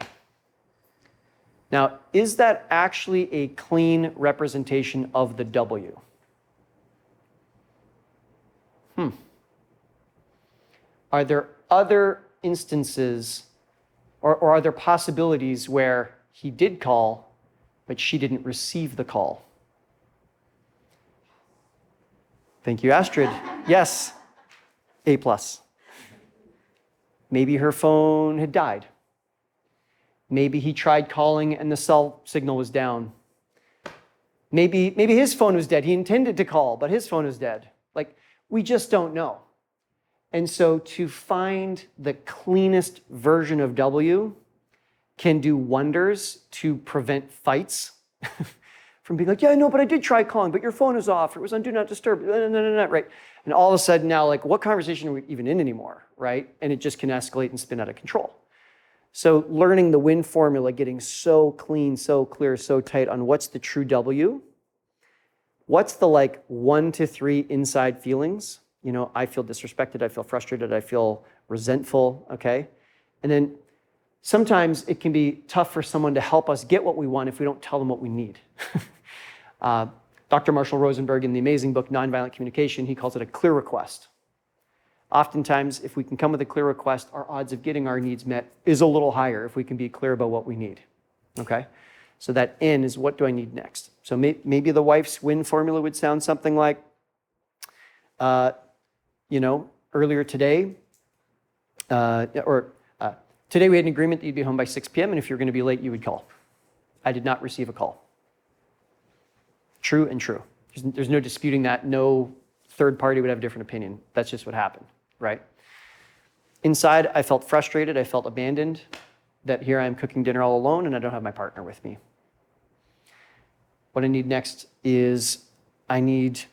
Now, is that actually a clean representation of the W? Are there other instances, or are there possibilities where he did call, but she didn't receive the call? Thank you, Astrid. Yes, A+. Maybe her phone had died. Maybe he tried calling and the cell signal was down. Maybe his phone was dead. He intended to call, but his phone is dead. Like, we just don't know. And so to find the cleanest version of W can do wonders to prevent fights from being like, yeah, no, but I did try calling, but your phone is off. It was on Do Not Disturb, right? And all of a sudden now, like, what conversation are we even in anymore, right? And it just can escalate and spin out of control. So learning the WIN formula, getting so clean, so clear, so tight on what's the true W, what's the like 1 to 3 inside feelings. You know, I feel disrespected, I feel frustrated, I feel resentful, okay? And then sometimes it can be tough for someone to help us get what we want if we don't tell them what we need. Dr. Marshall Rosenberg, in the amazing book, Nonviolent Communication, he calls it a clear request. Oftentimes, if we can come with a clear request, our odds of getting our needs met is a little higher if we can be clear about what we need, okay? So that N is what do I need next? So maybe the wife's WIN formula would sound something like, earlier today, today we had an agreement that you'd be home by 6 p.m. and if you're going to be late, you would call. I did not receive a call. True and true. There's no disputing that. No third party would have a different opinion. That's just what happened, right? Inside, I felt frustrated. I felt abandoned, that here I am cooking dinner all alone and I don't have my partner with me. What I need next is I need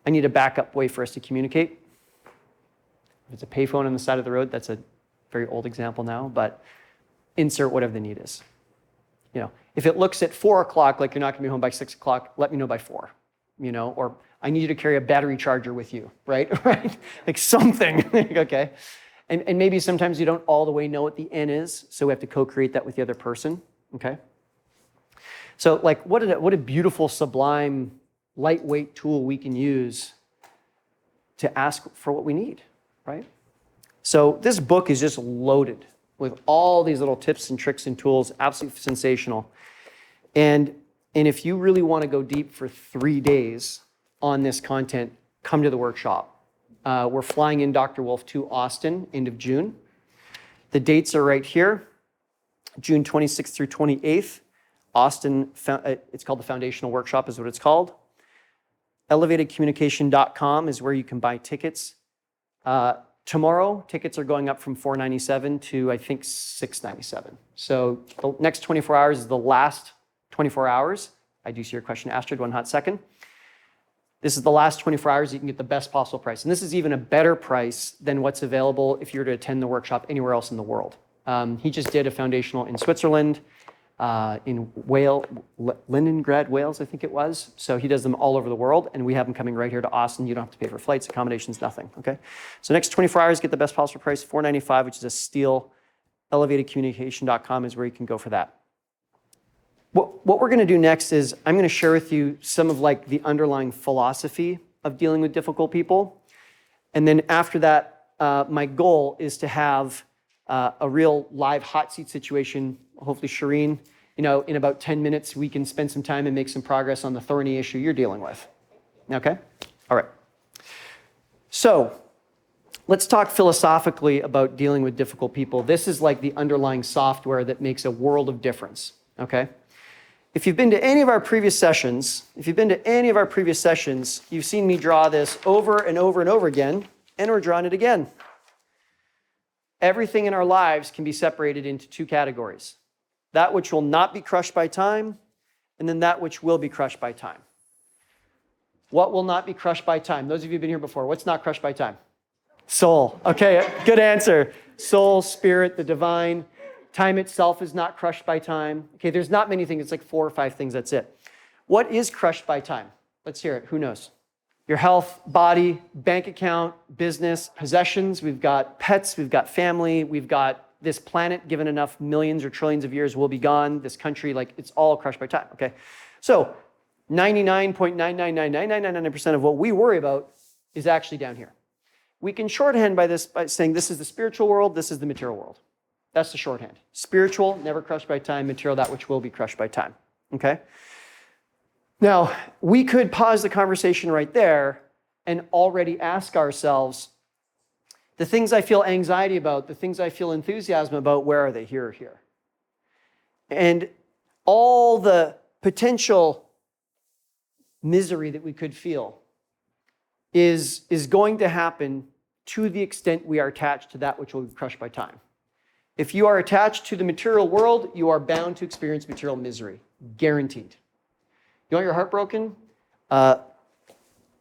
a backup way for us to communicate. If it's a payphone on the side of the road, that's a very old example now, but insert whatever the need is. You know, if it looks at 4 o'clock like you're not gonna be home by 6 o'clock, let me know by 4, or I need you to carry a battery charger with you, right? Right? Like something, okay? And maybe sometimes you don't all the way know what the N is, so we have to co-create that with the other person, okay? So like what a beautiful, sublime, lightweight tool we can use to ask for what we need, right? So this book is just loaded with all these little tips and tricks and tools, absolutely sensational. And if you really want to go deep for 3 days on this content, come to the workshop. We're flying in Dr. Wolf to Austin, end of June. The dates are right here, June 26th through 28th. Austin, it's called the Foundational Workshop is what it's called. ElevatedCommunication.com is where you can buy tickets. Tomorrow, tickets are going up from $497 to, I think, $697. So the next 24 hours is the last 24 hours. I do see your question, Astrid, one hot second. This is the last 24 hours you can get the best possible price. And this is even a better price than what's available if you were to attend the workshop anywhere else in the world. He just did a foundational in Switzerland, in Leningrad, Wales, I think it was. So he does them all over the world, and we have them coming right here to Austin. You don't have to pay for flights, accommodations, nothing, okay? So next 24 hours, get the best possible price, $495, which is a steal. ElevatedCommunication.com is where you can go for that. What we're gonna do next is I'm gonna share with you some of like the underlying philosophy of dealing with difficult people. And then after that, my goal is to have a real live hot seat situation. Hopefully, Shireen, in about 10 minutes, we can spend some time and make some progress on the thorny issue you're dealing with. Okay? All right. So let's talk philosophically about dealing with difficult people. This is like the underlying software that makes a world of difference. Okay? If you've been to any of our previous sessions, you've seen me draw this over and over and over again, and we're drawing it again. Everything in our lives can be separated into two categories. That which will not be crushed by time, and then that which will be crushed by time. What will not be crushed by time? Those of you who've been here before, what's not crushed by time? Soul. Okay, good answer. Soul, spirit, the divine. Time itself is not crushed by time. Okay, there's not many things. It's like 4 or 5 things. That's it. What is crushed by time? Let's hear it. Who knows? Your health, body, bank account, business, possessions. We've got pets. We've got family. We've got this planet, given enough millions or trillions of years, will be gone. This country, it's all crushed by time. Okay, so 99.9999999% of what we worry about is actually down here. We can shorthand by this by saying this is the spiritual world, this is the material world. That's the shorthand. Spiritual, never crushed by time. Material, that which will be crushed by time. Okay? Now, we could pause the conversation right there and already ask ourselves, the things I feel anxiety about, the things I feel enthusiasm about, where are they? Here or here? And all the potential misery that we could feel is going to happen to the extent we are attached to that which will be crushed by time. If you are attached to the material world, you are bound to experience material misery, guaranteed. You want your heart broken?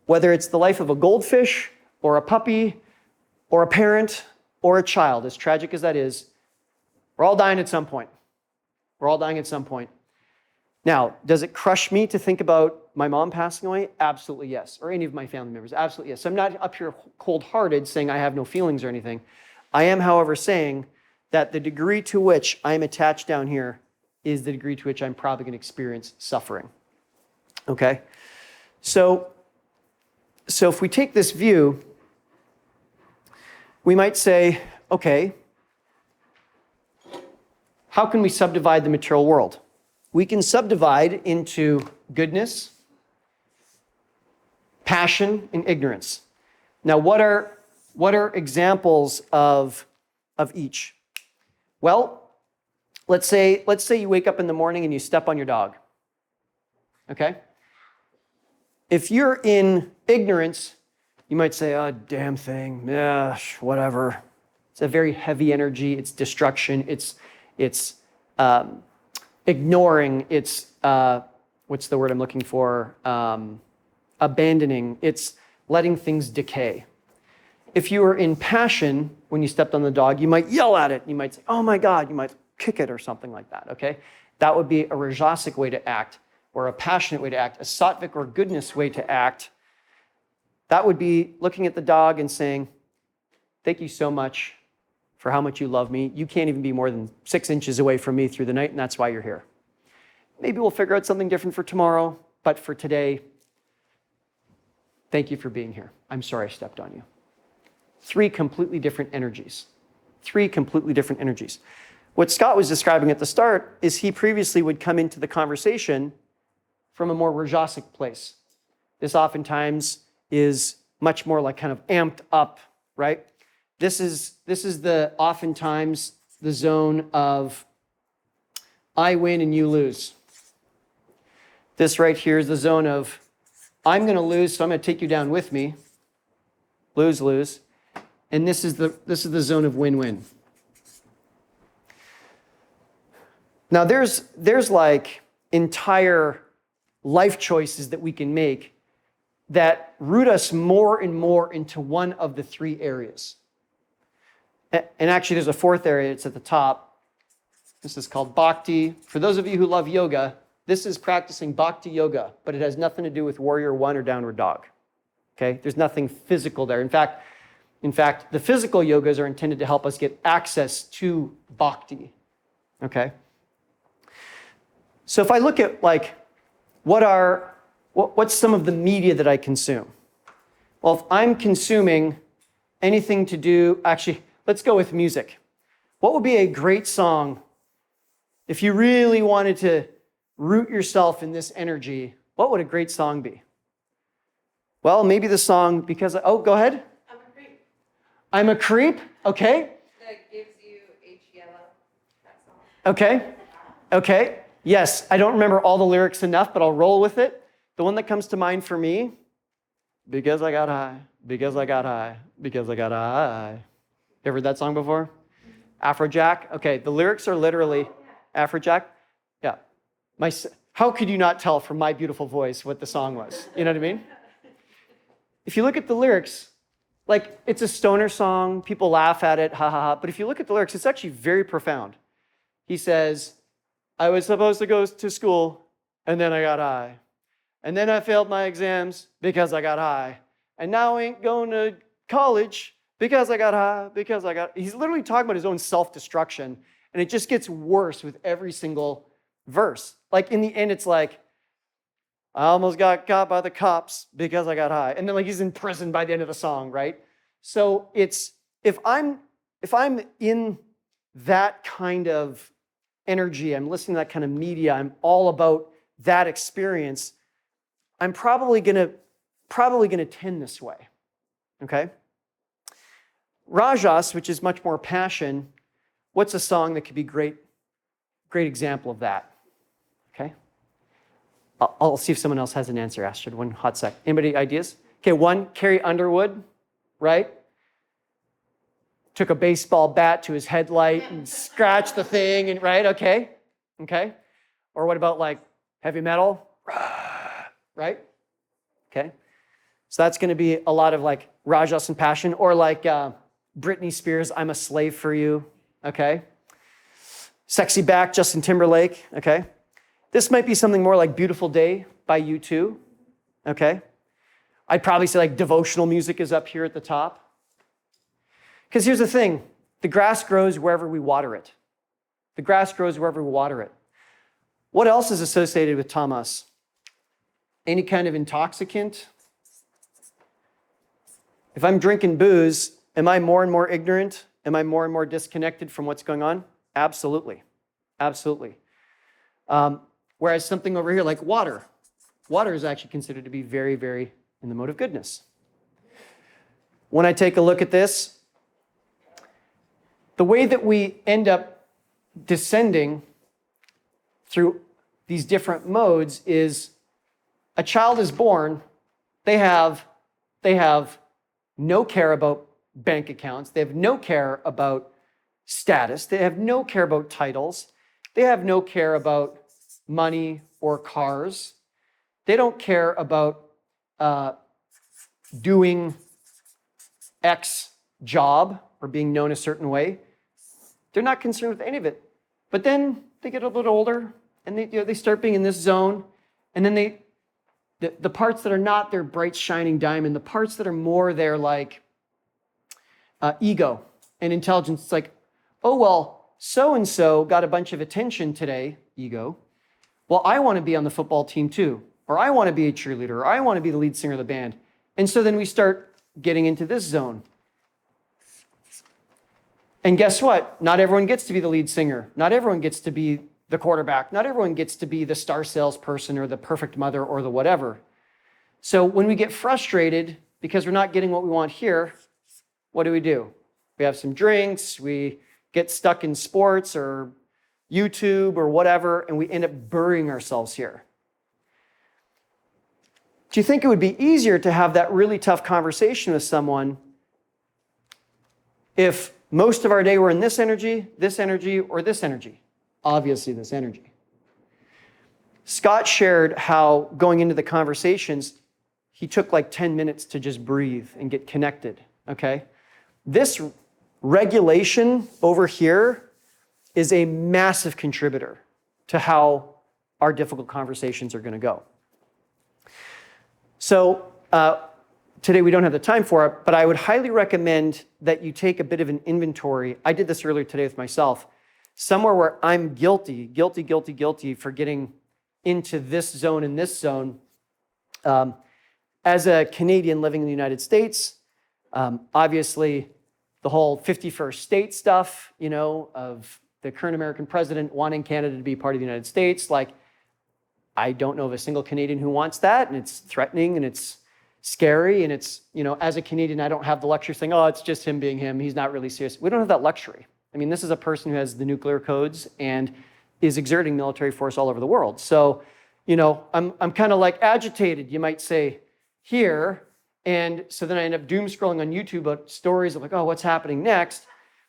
Whether it's the life of a goldfish or a puppy or a parent or a child, as tragic as that is, we're all dying at some point. We're all dying at some point. Now, does it crush me to think about my mom passing away? Absolutely yes. Or any of my family members? Absolutely yes. So I'm not up here cold-hearted saying I have no feelings or anything. I am, however, saying that the degree to which I'm attached down here is the degree to which I'm probably going to experience suffering. Okay? So if we take this view, we might say, okay, how can we subdivide the material world? We can subdivide into goodness, passion, and ignorance. Now, what are examples of each? Well, let's say you wake up in the morning and you step on your dog. Okay? If you're in ignorance, you might say, oh, damn thing, yeah, whatever. It's a very heavy energy. It's destruction. It's ignoring. It's, what's the word I'm looking for? Abandoning. It's letting things decay. If you were in passion when you stepped on the dog, you might yell at it. You might say, oh my God, you might kick it or something like that, okay? That would be a rajasic way to act, or a passionate way to act. A sattvic or goodness way to act, that would be looking at the dog and saying, thank you so much for how much you love me. You can't even be more than 6 inches away from me through the night, and that's why you're here. Maybe we'll figure out something different for tomorrow, but for today, thank you for being here. I'm sorry I stepped on you. 3 completely different energies. 3 completely different energies. What Scott was describing at the start is he previously would come into the conversation from a more rajasic place. This oftentimes is much more like kind of amped up, right? This is the oftentimes the zone of I win and you lose. This right here is the zone of I'm going to lose, so I'm going to take you down with me. Lose, lose. And this is the zone of win-win. Now there's like entire life choices that we can make that root us more and more into one of the 3 areas. And actually there's a 4th area, it's at the top. This is called bhakti. For those of you who love yoga, this is practicing bhakti yoga, but it has nothing to do with warrior 1 or downward dog. Okay? There's nothing physical there. In fact, the physical yogas are intended to help us get access to bhakti. Okay? So if I look at what's some of the media that I consume? Well, if I'm consuming anything to do, actually, let's go with music. What would be a great song if you really wanted to root yourself in this energy? What would a great song be? Well, maybe the song because, oh, go ahead. I'm a creep. I'm a creep, okay. That gives you H yellow. That song. Okay, okay. Yes, I don't remember all the lyrics enough, but I'll roll with it. The one that comes to mind for me, because I got high, because I got high, because I got high. You ever heard that song before? Afrojack? Okay, the lyrics are literally Afrojack. Yeah. How could you not tell from my beautiful voice what the song was? You know what I mean? If you look at the lyrics, like it's a stoner song, people laugh at it, ha ha ha. But if you look at the lyrics, it's actually very profound. He says, I was supposed to go to school, and then I got high. And then I failed my exams because I got high. And now I ain't going to college because I got high, because I got... He's literally talking about his own self-destruction, and it just gets worse with every single verse. Like in the end, it's like, I almost got caught by the cops because I got high. And then like he's in prison by the end of the song, right? So it's, if I'm in that kind of energy, I'm listening to that kind of media, I'm all about that experience, I'm probably gonna tend this way, okay? Rajas, which is much more passion, what's a song that could be great example of that, okay? I'll see if someone else has an answer, Astrid, one hot sec. Anybody ideas? Okay, one, Carrie Underwood, right? Took a baseball bat to his headlight and scratched the thing, and right, okay? Or what about like heavy metal? Right? Okay. So that's gonna be a lot of like Rajas and passion, or like Britney Spears, I'm a Slave for You, okay? Sexy Back, Justin Timberlake, okay? This might be something more like Beautiful Day by U2, okay? I'd probably say like devotional music is up here at the top. Because here's the thing, the grass grows wherever we water it. The grass grows wherever we water it. What else is associated with tamas? Any kind of intoxicant? If I'm drinking booze, am I more and more ignorant? Am I more and more disconnected from what's going on? Absolutely, absolutely. Whereas something over here like water is actually considered to be very, very in the mode of goodness. When I take a look at this, the way that we end up descending through these different modes is a child is born, they have no care about bank accounts, they have no care about status, they have no care about titles, they have no care about money or cars. They don't care about doing X job or being known a certain way. They're not concerned with any of it. But then they get a little older and they start being in this zone, and then the parts that are not their bright shining diamond, the parts that are more their like ego and intelligence, it's like, oh well, so-and-so got a bunch of attention today, ego. Well, I want to be on the football team too, or I want to be a cheerleader, or I want to be the lead singer of the band. And so then we start getting into this zone. And guess what? Not everyone gets to be the lead singer. Not everyone gets to be the quarterback. Not everyone gets to be the star salesperson or the perfect mother or the whatever. So when we get frustrated because we're not getting what we want here, what do? We have some drinks, we get stuck in sports or YouTube or whatever, and we end up burying ourselves here. Do you think it would be easier to have that really tough conversation with someone if most of our day we're in this energy, or this energy? Obviously, this energy. Scott shared how going into the conversations, he took like 10 minutes to just breathe and get connected, okay? This regulation over here is a massive contributor to how our difficult conversations are going to go. So today we don't have the time for it, but I would highly recommend that you take a bit of an inventory. I did this earlier today with myself. Somewhere where I'm guilty for getting into this zone and this zone. As a Canadian living in the United States, Obviously, the whole 51st state stuff, of the current American president wanting Canada to be part of the United States. Like, I don't know of a single Canadian who wants that, and it's threatening, and it's scary, and it's, as a Canadian, I don't have the luxury of saying, oh, it's just him being him. He's not really serious. We don't have that luxury. I mean, this is a person who has the nuclear codes and is exerting military force all over the world. So, I'm kind of like agitated, you might say, here. And so then I end up doom scrolling on YouTube about stories of like, oh, what's happening next?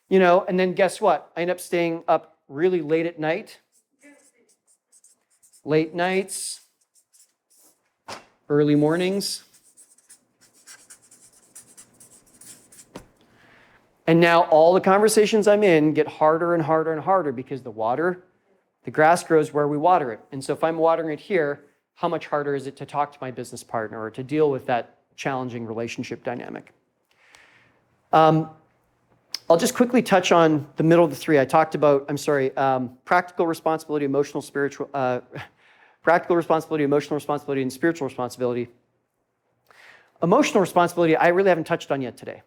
And then guess what? I end up staying up really late at night. Late nights, early mornings. And now all the conversations I'm in get harder and harder and harder because the grass grows where we water it. And so if I'm watering it here, how much harder is it to talk to my business partner or to deal with that challenging relationship dynamic? I'll just quickly touch on the middle of the three. I talked about, practical responsibility, emotional responsibility, and spiritual responsibility. Emotional responsibility, I really haven't touched on yet today.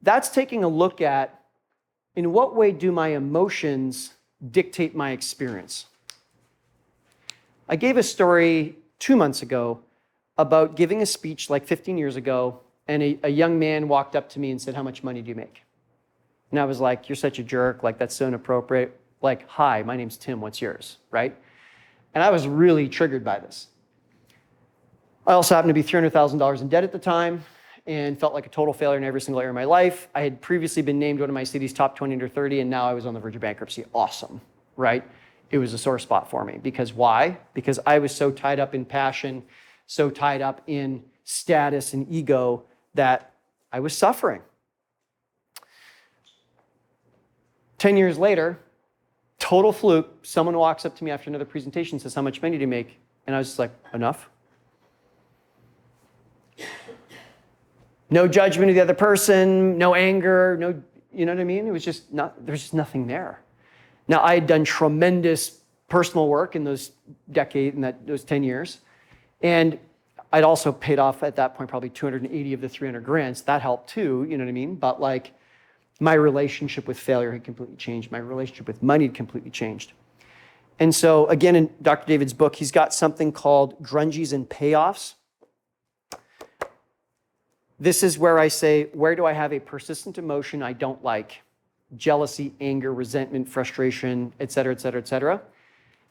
That's taking a look at, in what way do my emotions dictate my experience? I gave a story 2 months ago about giving a speech like 15 years ago, and a young man walked up to me and said, how much money do you make? And I was like, you're such a jerk, like that's so inappropriate. Like, hi, my name's Tim, what's yours, right? And I was really triggered by this. I also happened to be $300,000 in debt at the time and felt like a total failure in every single area of my life. I had previously been named one of my city's top 20 under 30, and now I was on the verge of bankruptcy. Awesome, right? It was a sore spot for me. Because why? Because I was so tied up in passion, so tied up in status and ego that I was suffering. 10 years later, total fluke, someone walks up to me after another presentation and says, how much money do you make? And I was just like, enough. No judgment of the other person, no anger, no, you know what I mean? It was just there's just nothing there. Now, I had done tremendous personal work in those 10 years. And I'd also paid off at that point probably 280 of the 300 grand. So that helped too, you know what I mean? But like, my relationship with failure had completely changed. My relationship with money had completely changed. And so again, in Dr. David's book, he's got something called grungies and payoffs. This is where I say, where do I have a persistent emotion I don't like? Jealousy, anger, resentment, frustration, et cetera, et cetera, et cetera.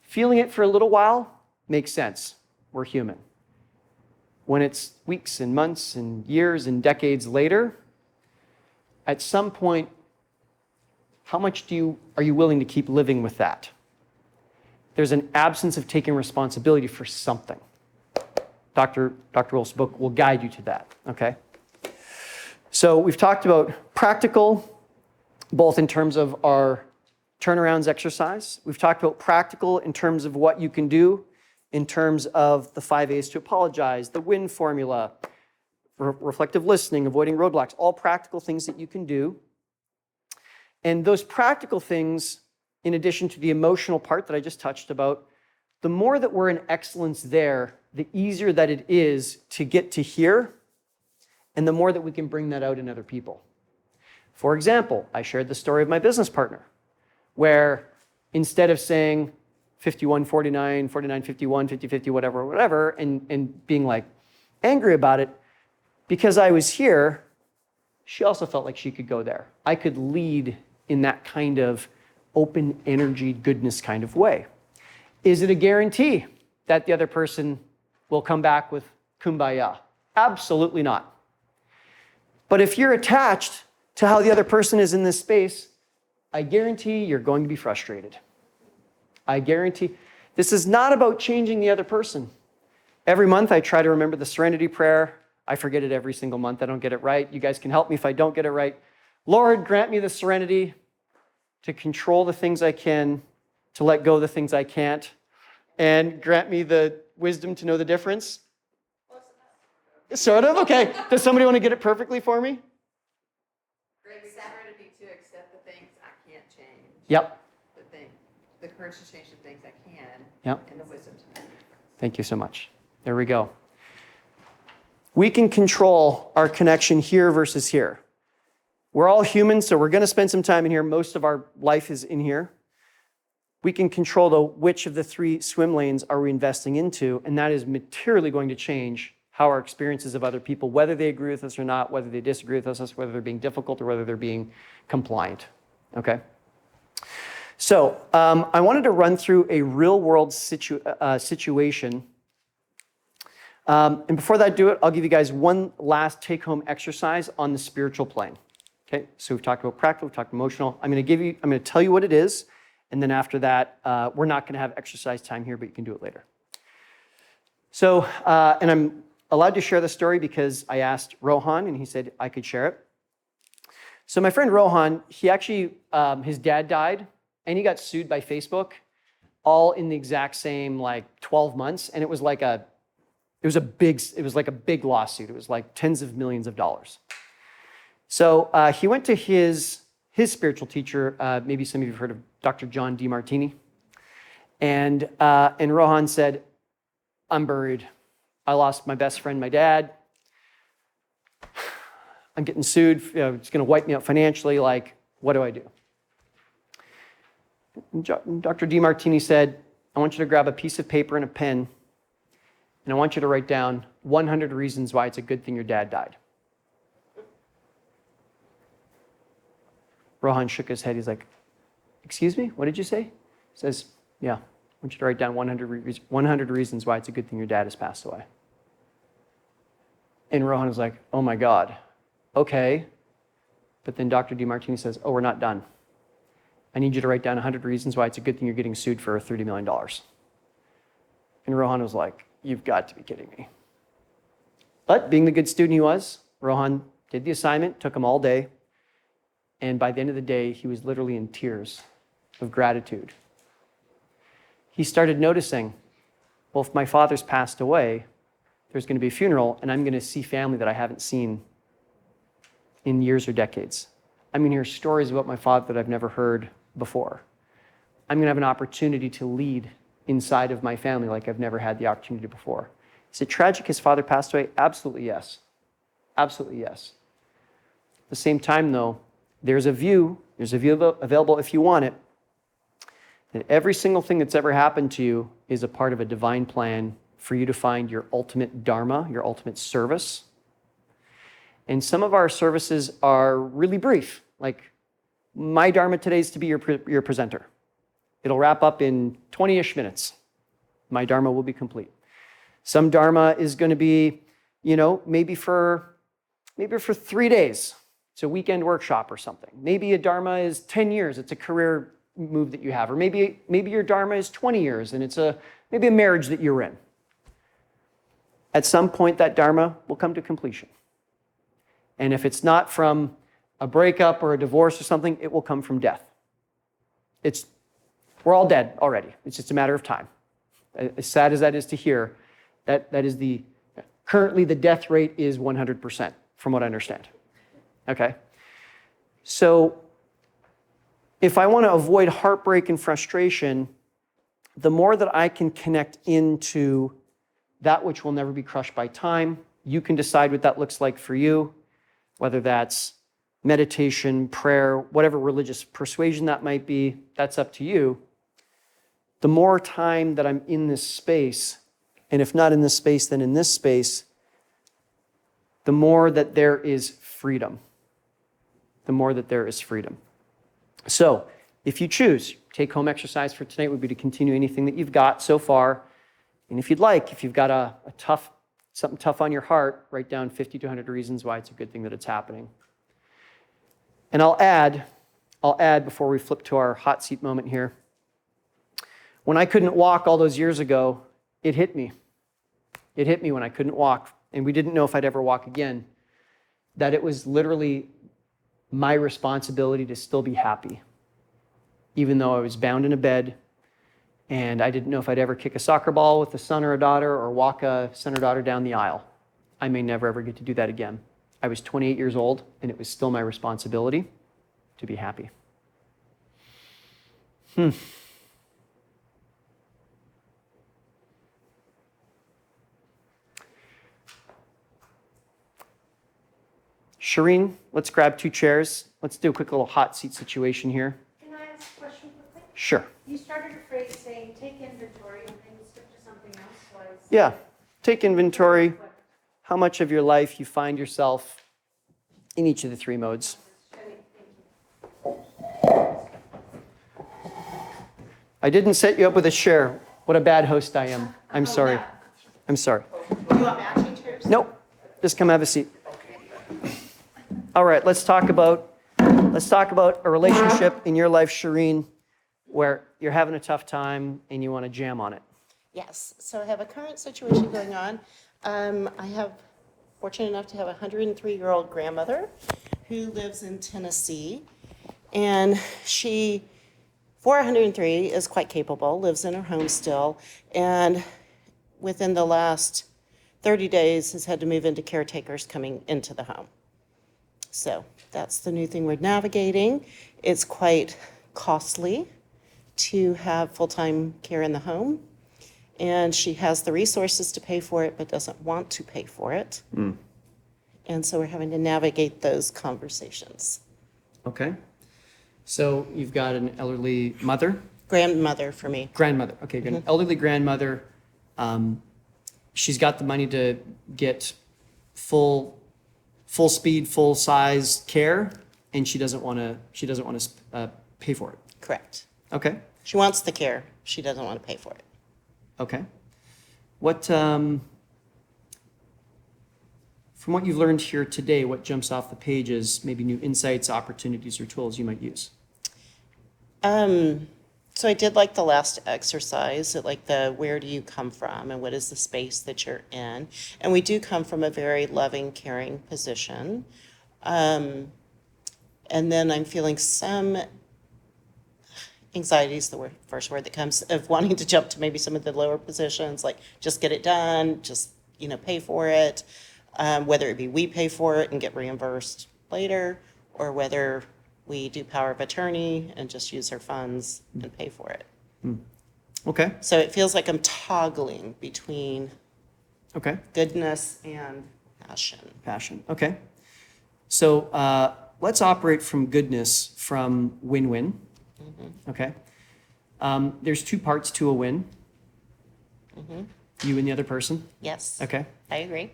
Feeling it for a little while makes sense. We're human. When it's weeks and months and years and decades later, at some point, how much are you willing to keep living with that? There's an absence of taking responsibility for something. Dr. Wolf's book will guide you to that, okay? So we've talked about practical, both in terms of our turnarounds exercise. We've talked about practical in terms of what you can do, in terms of the 5 A's to apologize, the WIN formula, reflective listening, avoiding roadblocks, all practical things that you can do. And those practical things, in addition to the emotional part that I just touched about, the more that we're in excellence there, the easier that it is to get to here, and the more that we can bring that out in other people. For example, I shared the story of my business partner, where instead of saying 51-49, 49-51, 50-50, whatever, and being like angry about it, because I was here, she also felt like she could go there. I could lead in that kind of open energy, goodness kind of way. Is it a guarantee that the other person will come back with kumbaya? Absolutely not. But if you're attached to how the other person is in this space, I guarantee you're going to be frustrated. I guarantee. This is not about changing the other person. Every month I try to remember the Serenity Prayer. I forget it every single month. I don't get it right. You guys can help me if I don't get it right. Lord, grant me the serenity to control the things I can, to let go of the things I can't, and grant me the wisdom to know the difference. Sort of? Okay. Does somebody want to get it perfectly for me? Great serenity to accept the things I can't change. Yep. The courage to change the things I can. Yep. And the wisdom to know the difference. Thank you so much. There we go. We can control our connection here versus here. We're all humans, so we're going to spend some time in here. Most of our life is in here. We can control which of the 3 swim lanes are we investing into, and that is materially going to change how our experiences of other people, whether they agree with us or not, whether they disagree with us, whether they're being difficult or whether they're being compliant, okay? So I wanted to run through a real-world situation. And before I do it, I'll give you guys one last take-home exercise on the spiritual plane. Okay, so we've talked about practical, we've talked emotional. I'm going to tell you what it is, and then after that, we're not going to have exercise time here, but you can do it later. So, and I'm allowed to share the story because I asked Rohan, and he said I could share it. So my friend Rohan, he actually, his dad died, and he got sued by Facebook, all in the exact same 12 months, and it was like a big lawsuit. It was like tens of millions of dollars. So he went to his spiritual teacher. Maybe some of you have heard of Dr. John DeMartini. And Rohan said, I'm buried. I lost my best friend, my dad. I'm getting sued. It's going to wipe me out financially. What do I do? And Dr. DeMartini said, I want you to grab a piece of paper and a pen, and I want you to write down 100 reasons why it's a good thing your dad died. Rohan shook his head. He's like, excuse me, what did you say? He says, yeah, I want you to write down 100 reasons why it's a good thing your dad has passed away. And Rohan was like, oh my God, okay. But then Dr. DeMartini says, oh, we're not done. I need you to write down 100 reasons why it's a good thing you're getting sued for $30 million. And Rohan was like, you've got to be kidding me. But being the good student he was, Rohan did the assignment, took him all day. And by the end of the day, he was literally in tears of gratitude. He started noticing, well, if my father's passed away, there's going to be a funeral, and I'm going to see family that I haven't seen in years or decades. I'm going to hear stories about my father that I've never heard before. I'm going to have an opportunity to lead inside of my family like I've never had the opportunity before. Is it tragic his father passed away? Absolutely yes. Absolutely yes. At the same time, though, there's a view available if you want it, that every single thing that's ever happened to you is a part of a divine plan for you to find your ultimate dharma, your ultimate service. And some of our services are really brief. Like, my dharma today is to be your presenter. It'll wrap up in 20-ish minutes. My dharma will be complete. Some dharma is going to be, maybe for 3 days. It's a weekend workshop or something. Maybe a dharma is 10 years. It's a career move that you have. Or maybe your dharma is 20 years and it's maybe a marriage that you're in. At some point, that dharma will come to completion. And if it's not from a breakup or a divorce or something, it will come from death. We're all dead already. It's just a matter of time. As sad as that is to hear, currently the death rate is 100%, from what I understand. Okay? So if I want to avoid heartbreak and frustration, the more that I can connect into that which will never be crushed by time, you can decide what that looks like for you, whether that's meditation, prayer, whatever religious persuasion that might be, that's up to you. The more time that I'm in this space, and if not in this space, then in this space, the more that there is freedom. The more that there is freedom. So, if you choose, take-home exercise for tonight would be to continue anything that you've got so far. And if you've got something tough on your heart, write down 50 to 100 reasons why it's a good thing that it's happening. And I'll add before we flip to our hot seat moment here. When I couldn't walk all those years ago, it hit me. It hit me when I couldn't walk, and we didn't know if I'd ever walk again, that it was literally my responsibility to still be happy, even though I was bound in a bed, and I didn't know if I'd ever kick a soccer ball with a son or a daughter or walk a son or daughter down the aisle. I may never ever get to do that again. I was 28 years old, and it was still my responsibility to be happy. Shireen, let's grab 2 chairs. Let's do a quick little hot seat situation here. Can I ask a question quickly? Sure. You started a phrase saying, take inventory, and then you skipped to something else, so I was. Yeah. Take inventory. How much of your life you find yourself in each of the 3 modes. I didn't set you up with a share. What a bad host I am. I'm sorry. I'm sorry. You want matching chairs? Nope. Just come have a seat. All right, let's talk about a relationship in your life, Shireen, where you're having a tough time and you want to jam on it. Yes, so I have a current situation going on. I have fortunate enough to have a 103-year-old grandmother who lives in Tennessee. And she, for 103, is quite capable, lives in her home still, and within the last 30 days has had to move into caretakers coming into the home. So that's the new thing we're navigating. It's quite costly to have full-time care in the home. And she has the resources to pay for it, but doesn't want to pay for it. And so we're having to navigate those conversations. Okay. So you've got an elderly mother? Grandmother for me. Grandmother. Okay, good. An elderly grandmother. She's got the money to get full speed, full size care, and she doesn't want to pay for it. Correct. Okay. She wants the care. She doesn't want to pay for it. Okay. What from what you've learned here today, what jumps off the page is maybe new insights, opportunities, or tools you might use? So I did like the last exercise, like the where do you come from and what is the space that you're in? And we do come from a very loving, caring position. And then I'm feeling some anxiety is the first word that comes, of wanting to jump to maybe some of the lower positions, like just get it done, just, pay for it. Whether it be we pay for it and get reimbursed later, or whether we do power of attorney and just use her funds and pay for it. Okay. So it feels like I'm toggling between Okay. goodness and passion. Passion. Okay. So let's operate from goodness, from win-win. Okay. There's 2 parts to a win. You and the other person. Yes. Okay. I agree.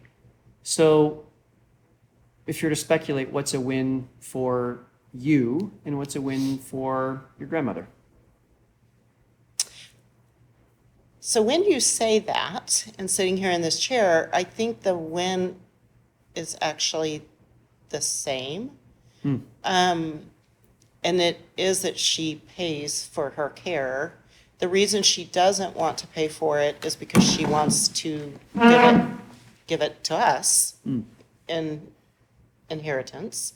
So if you're to speculate, what's a win for you and what's a win for your grandmother? So when you say that, and sitting here in this chair, I think the win is actually the same. And it is that she pays for her care. The reason she doesn't want to pay for it is because she wants to give it to us in inheritance.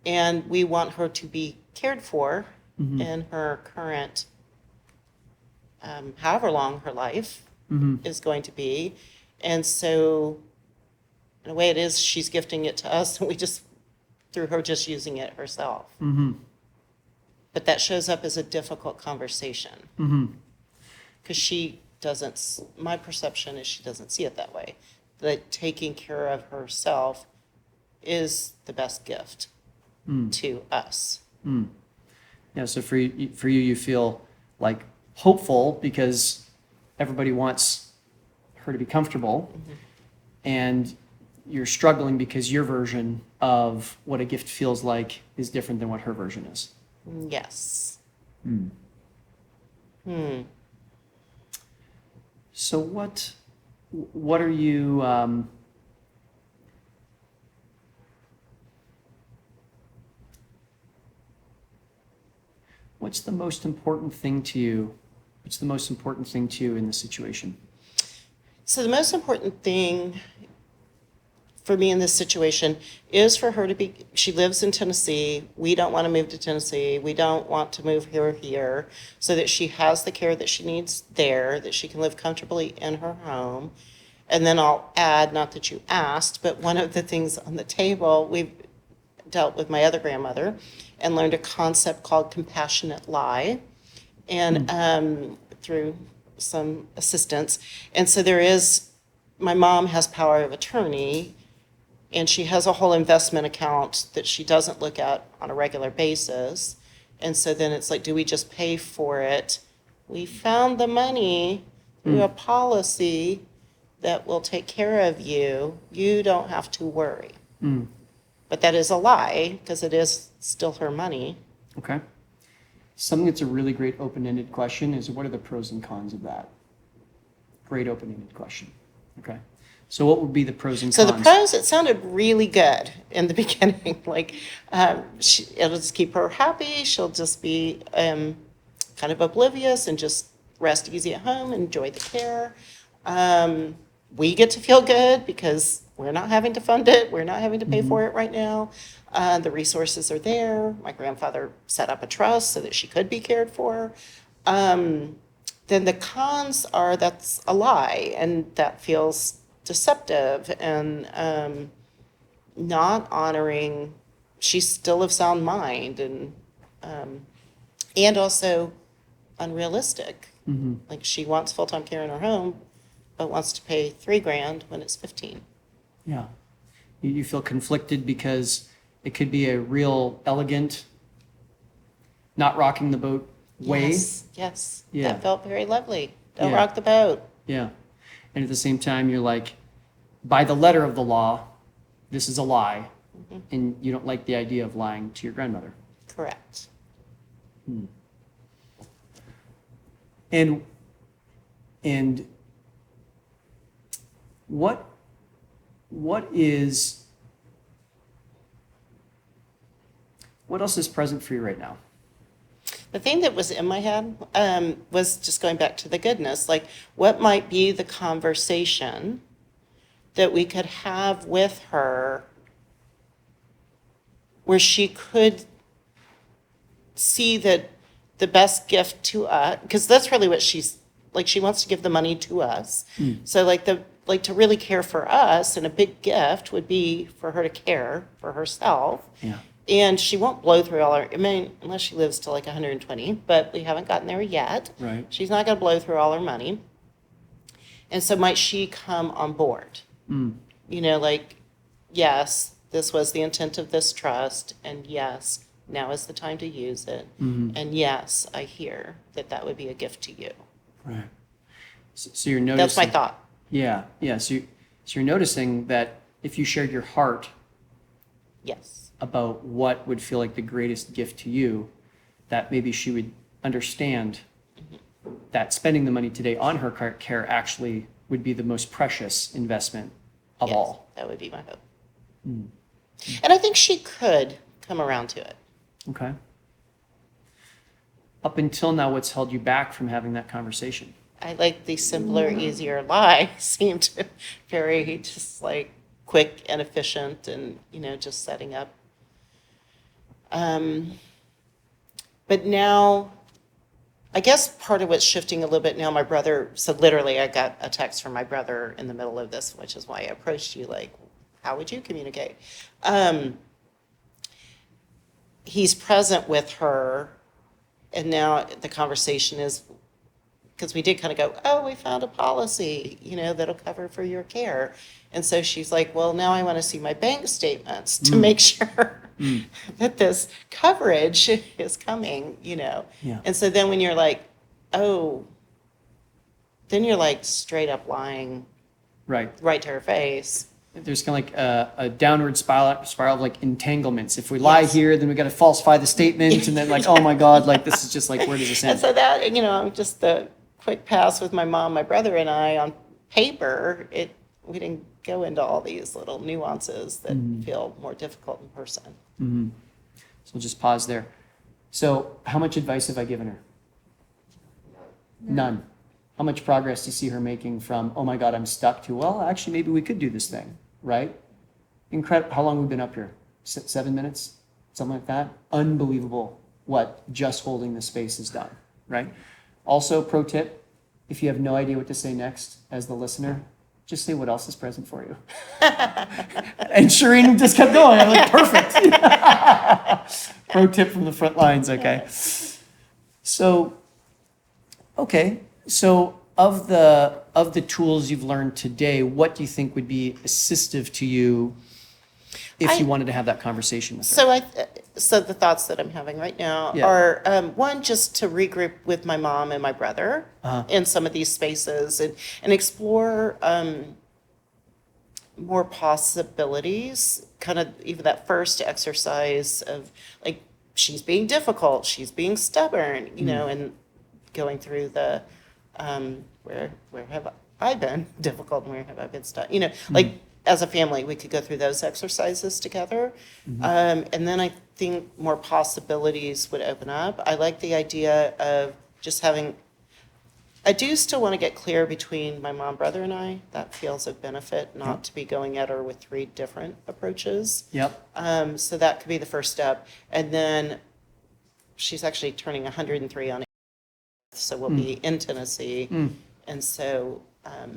And we want her to be cared for in her current, however long her life is going to be. And so in a way it is, she's gifting it to us, and we just, through her just using it herself. But that shows up as a difficult conversation. Because she doesn't, my perception is she doesn't see it that way. That taking care of herself is the best gift to us. Yeah, so for you, you feel like hopeful because everybody wants her to be comfortable, and you're struggling because your version of what a gift feels like is different than what her version is. Yes. So what are you what's the most important thing to you? What's the most important thing to you in this situation? So the most important thing for me in this situation is for her to be, she lives in Tennessee. We don't want to move to Tennessee. We don't want to move here, so that she has the care that she needs there, that she can live comfortably in her home. And then I'll add, not that you asked, but one of the things on the table, we've dealt with my other grandmother and learned a concept called compassionate lie, and through some assistance. And so there is, my mom has power of attorney And she has a whole investment account that she doesn't look at on a regular basis. And so then it's like, do we just pay for it? We found the money through a policy that will take care of you. You don't have to worry. But that is a lie, because it is still her money. Okay. Something that's a really great open-ended question is, what are the pros and cons of that? Great open-ended question. Okay. So what would be the pros and So cons? the pros, it sounded really good in the beginning. Like, it'll just keep her happy. She'll just be kind of oblivious and just rest easy at home, enjoy the care. We get to feel good because we're not having to fund it. We're not having to pay for it right now. The resources are there. My grandfather set up a trust so that she could be cared for. Then the cons are that's a lie, and that feels deceptive and not honoring. She's still of sound mind, and also unrealistic. Like, she wants full-time care in her home, but wants to pay $3,000 when it's 15. Yeah. You feel conflicted because it could be a real elegant, not rocking the boat way. Yes. Yeah. That felt very lovely. Don't Yeah. rock the boat. Yeah. And at the same time, you're like, by the letter of the law, this is a lie. And you don't like the idea of lying to your grandmother. Correct. And what else is present for you right now? The thing that was in my head was just going back to the goodness. Like, what might be the conversation that we could have with her where she could see that the best gift to us, because that's really what she's like, she wants to give the money to us. So like to really care for us, and a big gift would be for her to care for herself. Yeah. And she won't blow through all her, I mean, unless she lives to like 120, but we haven't gotten there yet. Right. She's not going to blow through all her money. And so might she come on board? You know, like, yes, this was the intent of this trust, and yes, now is the time to use it. And yes, I hear that that would be a gift to you. Right. So you're noticing. That's my thought. Yeah. Yeah. So you're noticing that if you shared your heart Yes. about what would feel like the greatest gift to you, that maybe she would understand that spending the money today on her care actually would be the most precious investment of Yes, all. that would be my hope. And I think she could come around to it. Okay. Up until now, what's held you back from having that conversation? I like the simpler, easier lie. Seemed very just like quick and efficient, and just setting up. But now, I guess part of what's shifting a little bit now, my brother, so literally I got a text from my brother in the middle of this, which is why I approached you, like, how would you communicate? He's present with her, and now the conversation is, because we did kind of go, oh, we found a policy, that'll cover for your care. And so she's like, well, now I want to see my bank statements to make sure that this coverage is coming, Yeah. And so then when you're like, oh, then you're like straight up lying Right. right to her face. There's kind of like a downward spiral of like entanglements. If we lie Yes. here, then we got to falsify the statement, and then like, oh my God, like this is just like, where does this And end? so that, just the quick pass with my mom, my brother, and I on paper, we didn't go into all these little nuances that feel more difficult in person. So we'll just pause there. So how much advice have I given her? None. How much progress do you see her making from, oh my God, I'm stuck, to, well, actually, maybe we could do this thing, right? Incredible. How long have we been up here? 7 minutes? Something like that? Unbelievable what just holding the space has done, right? Also, pro tip, if you have no idea what to say next as the listener, just say what else is present for you. And Shireen just kept going. I'm like, perfect. Pro tip from the front lines, okay? So, okay. So of the tools you've learned today, what do you think would be assistive to you if you wanted to have that conversation with her. So the thoughts that I'm having right now Yeah. are, one, just to regroup with my mom and my brother in some of these spaces and explore more possibilities, kind of even that first exercise of like, she's being difficult, she's being stubborn, you know, and going through the, where have I been difficult and where have I been stuck, you know, like as a family, we could go through those exercises together. And then I think more possibilities would open up. I like the idea of just having, I do still want to get clear between my mom, brother, and I. That feels a benefit, not to be going at her with 3 different approaches. Yep. So that could be the first step. And then she's actually turning 103 on, so we'll be in Tennessee. And so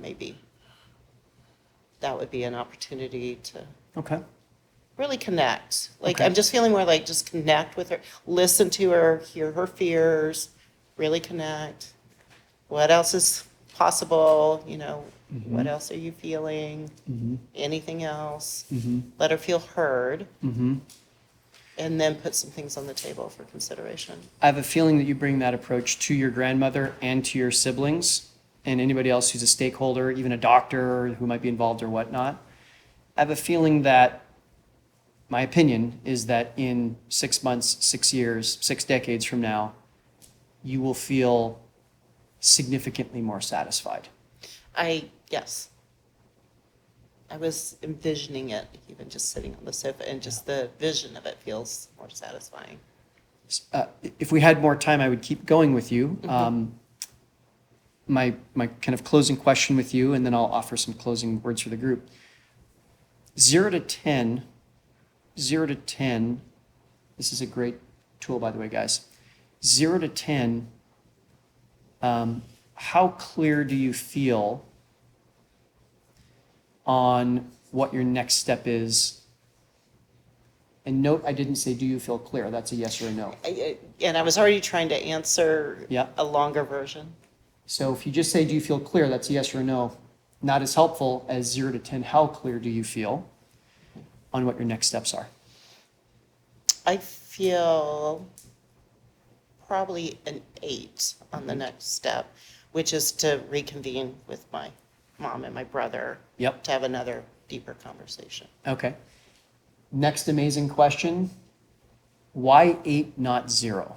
maybe that would be an opportunity to Okay. really connect. Like, Okay. I'm just feeling more like just connect with her, listen to her, hear her fears, really connect. What else is possible? You know, what else are you feeling? Anything else? Let her feel heard. And then put some things on the table for consideration. I have a feeling that you bring that approach to your grandmother and to your siblings and anybody else who's a stakeholder, even a doctor who might be involved or whatnot. I have a feeling that, my opinion is that in 6 months, 6 years, 6 decades from now, you will feel significantly more satisfied. Yes. I was envisioning it, even just sitting on the sofa, and just the vision of it feels more satisfying. If we had more time, I would keep going with you. My kind of closing question with you, and then I'll offer some closing words for the group. 0 to 10, this is a great tool, by the way, guys. 0 to 10, how clear do you feel on what your next step is? And note, I didn't say, do you feel clear? That's a yes or a no. And I was already trying to answer Yeah. a longer version. So if you just say, do you feel clear? That's a yes or a no. Not as helpful as 0 to 10. How clear do you feel on what your next steps are? I feel probably an 8 on the next step, which is to reconvene with my mom and my brother. Yep. To have another deeper conversation. Okay. Next amazing question. Why 8, not 0?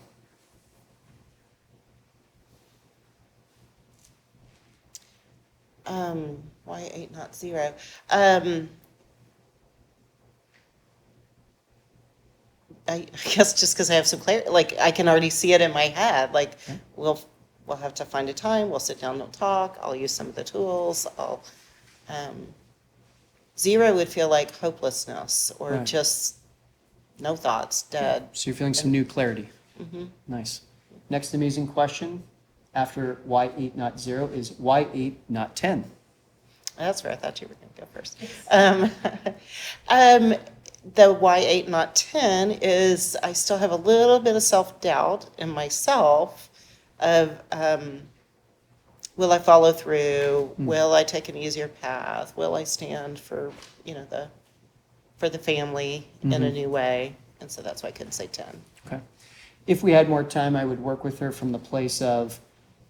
Why 8, not 0? I guess just because I have some clarity, like I can already see it in my head. Like we'll have to find a time. We'll sit down. We'll talk. I'll use some of the tools. 0 would feel like hopelessness or Right. just no thoughts, dead. So you're feeling some new clarity. Nice. Next amazing question after why 8, not 0 is why 8, not 10? That's where I thought you were going to go first. The why 8, not 10 is I still have a little bit of self-doubt in myself of will I follow through? Will I take an easier path? Will I stand for, for the family in a new way? And so that's why I couldn't say 10. Okay. If we had more time, I would work with her from the place of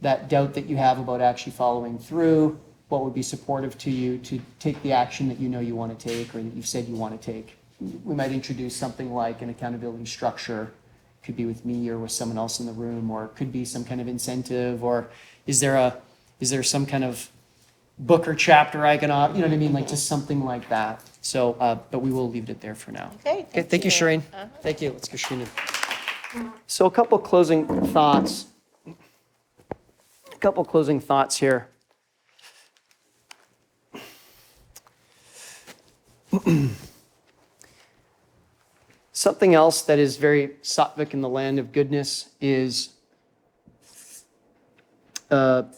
that doubt that you have about actually following through, what would be supportive to you to take the action that you know you want to take or that you've said you want to take. We might introduce something like an accountability structure. Could be with me or with someone else in the room, or it could be some kind of incentive, or is there some kind of book or chapter I can, you know what I mean? Like just something like that. So, but we will leave it there for now. Okay, Thank you, Shireen. Thank you. Let's go, Shireen. So a couple closing thoughts. Here. Something else that is very sattvic in the land of goodness is, where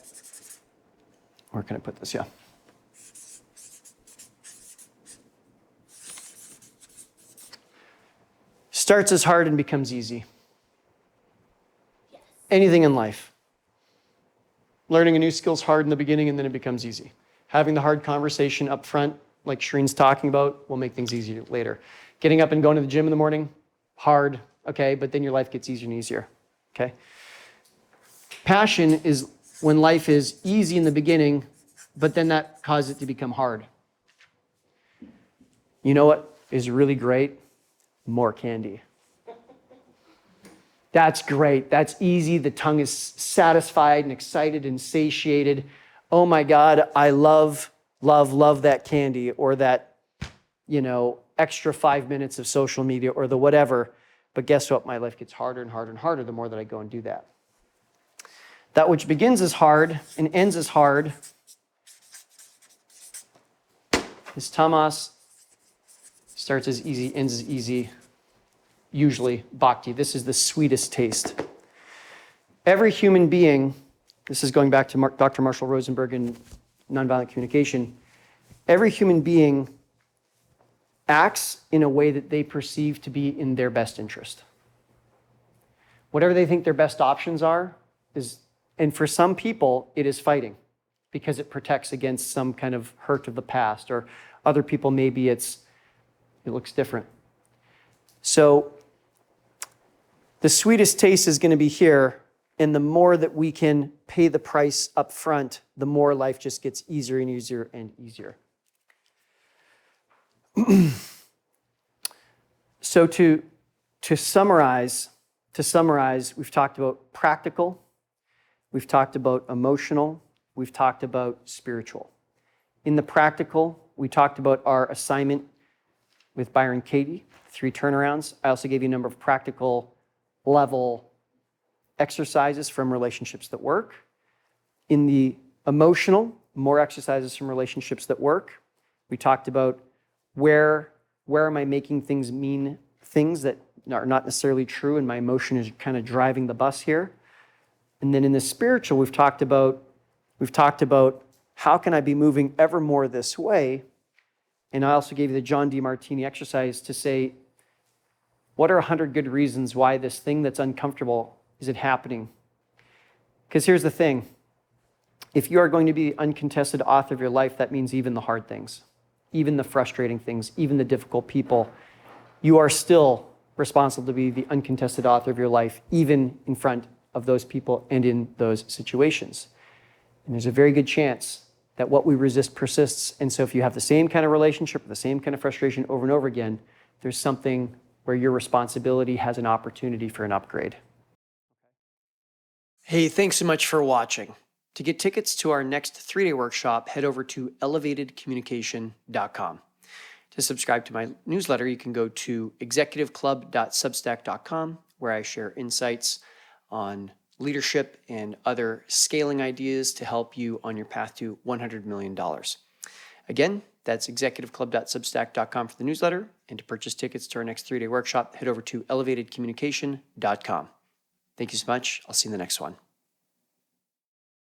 can I put this? Yeah. Starts as hard and becomes easy. Anything in life. Learning a new skill is hard in the beginning and then it becomes easy. Having the hard conversation up front like Shreen's talking about, will make things easier later. Getting up and going to the gym in the morning, hard, okay, but then your life gets easier and easier, okay? Passion is when life is easy in the beginning, but then that causes it to become hard. You know what is really great? More candy. That's great. That's easy. The tongue is satisfied and excited and satiated. Oh my God, I love that candy, or that, extra 5 minutes of social media, or the whatever. But guess what? My life gets harder and harder and harder the more that I go and do that. That which begins as hard and ends as hard is tamas. Starts as easy, ends as easy. Usually bhakti. This is the sweetest taste. Every human being, this is going back to Dr. Marshall Rosenberg in Nonviolent Communication, every human being acts in a way that they perceive to be in their best interest. Whatever they think their best options are is, and for some people, it is fighting because it protects against some kind of hurt of the past, or other people, maybe it looks different. So the sweetest taste is going to be here, and the more that we can pay the price up front, the more life just gets easier and easier and easier. So to summarize, we've talked about practical, we've talked about emotional, we've talked about spiritual. In the practical, we talked about our assignment with Byron Katie, 3 turnarounds. I also gave you a number of practical level exercises from relationships that work. In the emotional, more exercises from relationships that work. We talked about where am I making things mean things that are not necessarily true, and my emotion is kind of driving the bus here. And then in the spiritual, we've talked about how can I be moving ever more this way. And I also gave you the John D. Martini exercise to say, what are 100 good reasons why this thing that's uncomfortable isn't happening? Because here's the thing. If you are going to be the uncontested author of your life, that means even the hard things, even the frustrating things, even the difficult people, you are still responsible to be the uncontested author of your life, even in front of those people and in those situations. And there's a very good chance that what we resist persists. And so if you have the same kind of relationship, the same kind of frustration over and over again, there's something where your responsibility has an opportunity for an upgrade. Hey, thanks so much for watching. To get tickets to our next 3-day workshop, head over to elevatedcommunication.com. To subscribe to my newsletter, you can go to executiveclub.substack.com, where I share insights on leadership and other scaling ideas to help you on your path to $100 million. Again, that's executiveclub.substack.com for the newsletter. And to purchase tickets to our next 3-day workshop, head over to elevatedcommunication.com. Thank you so much. I'll see you in the next one.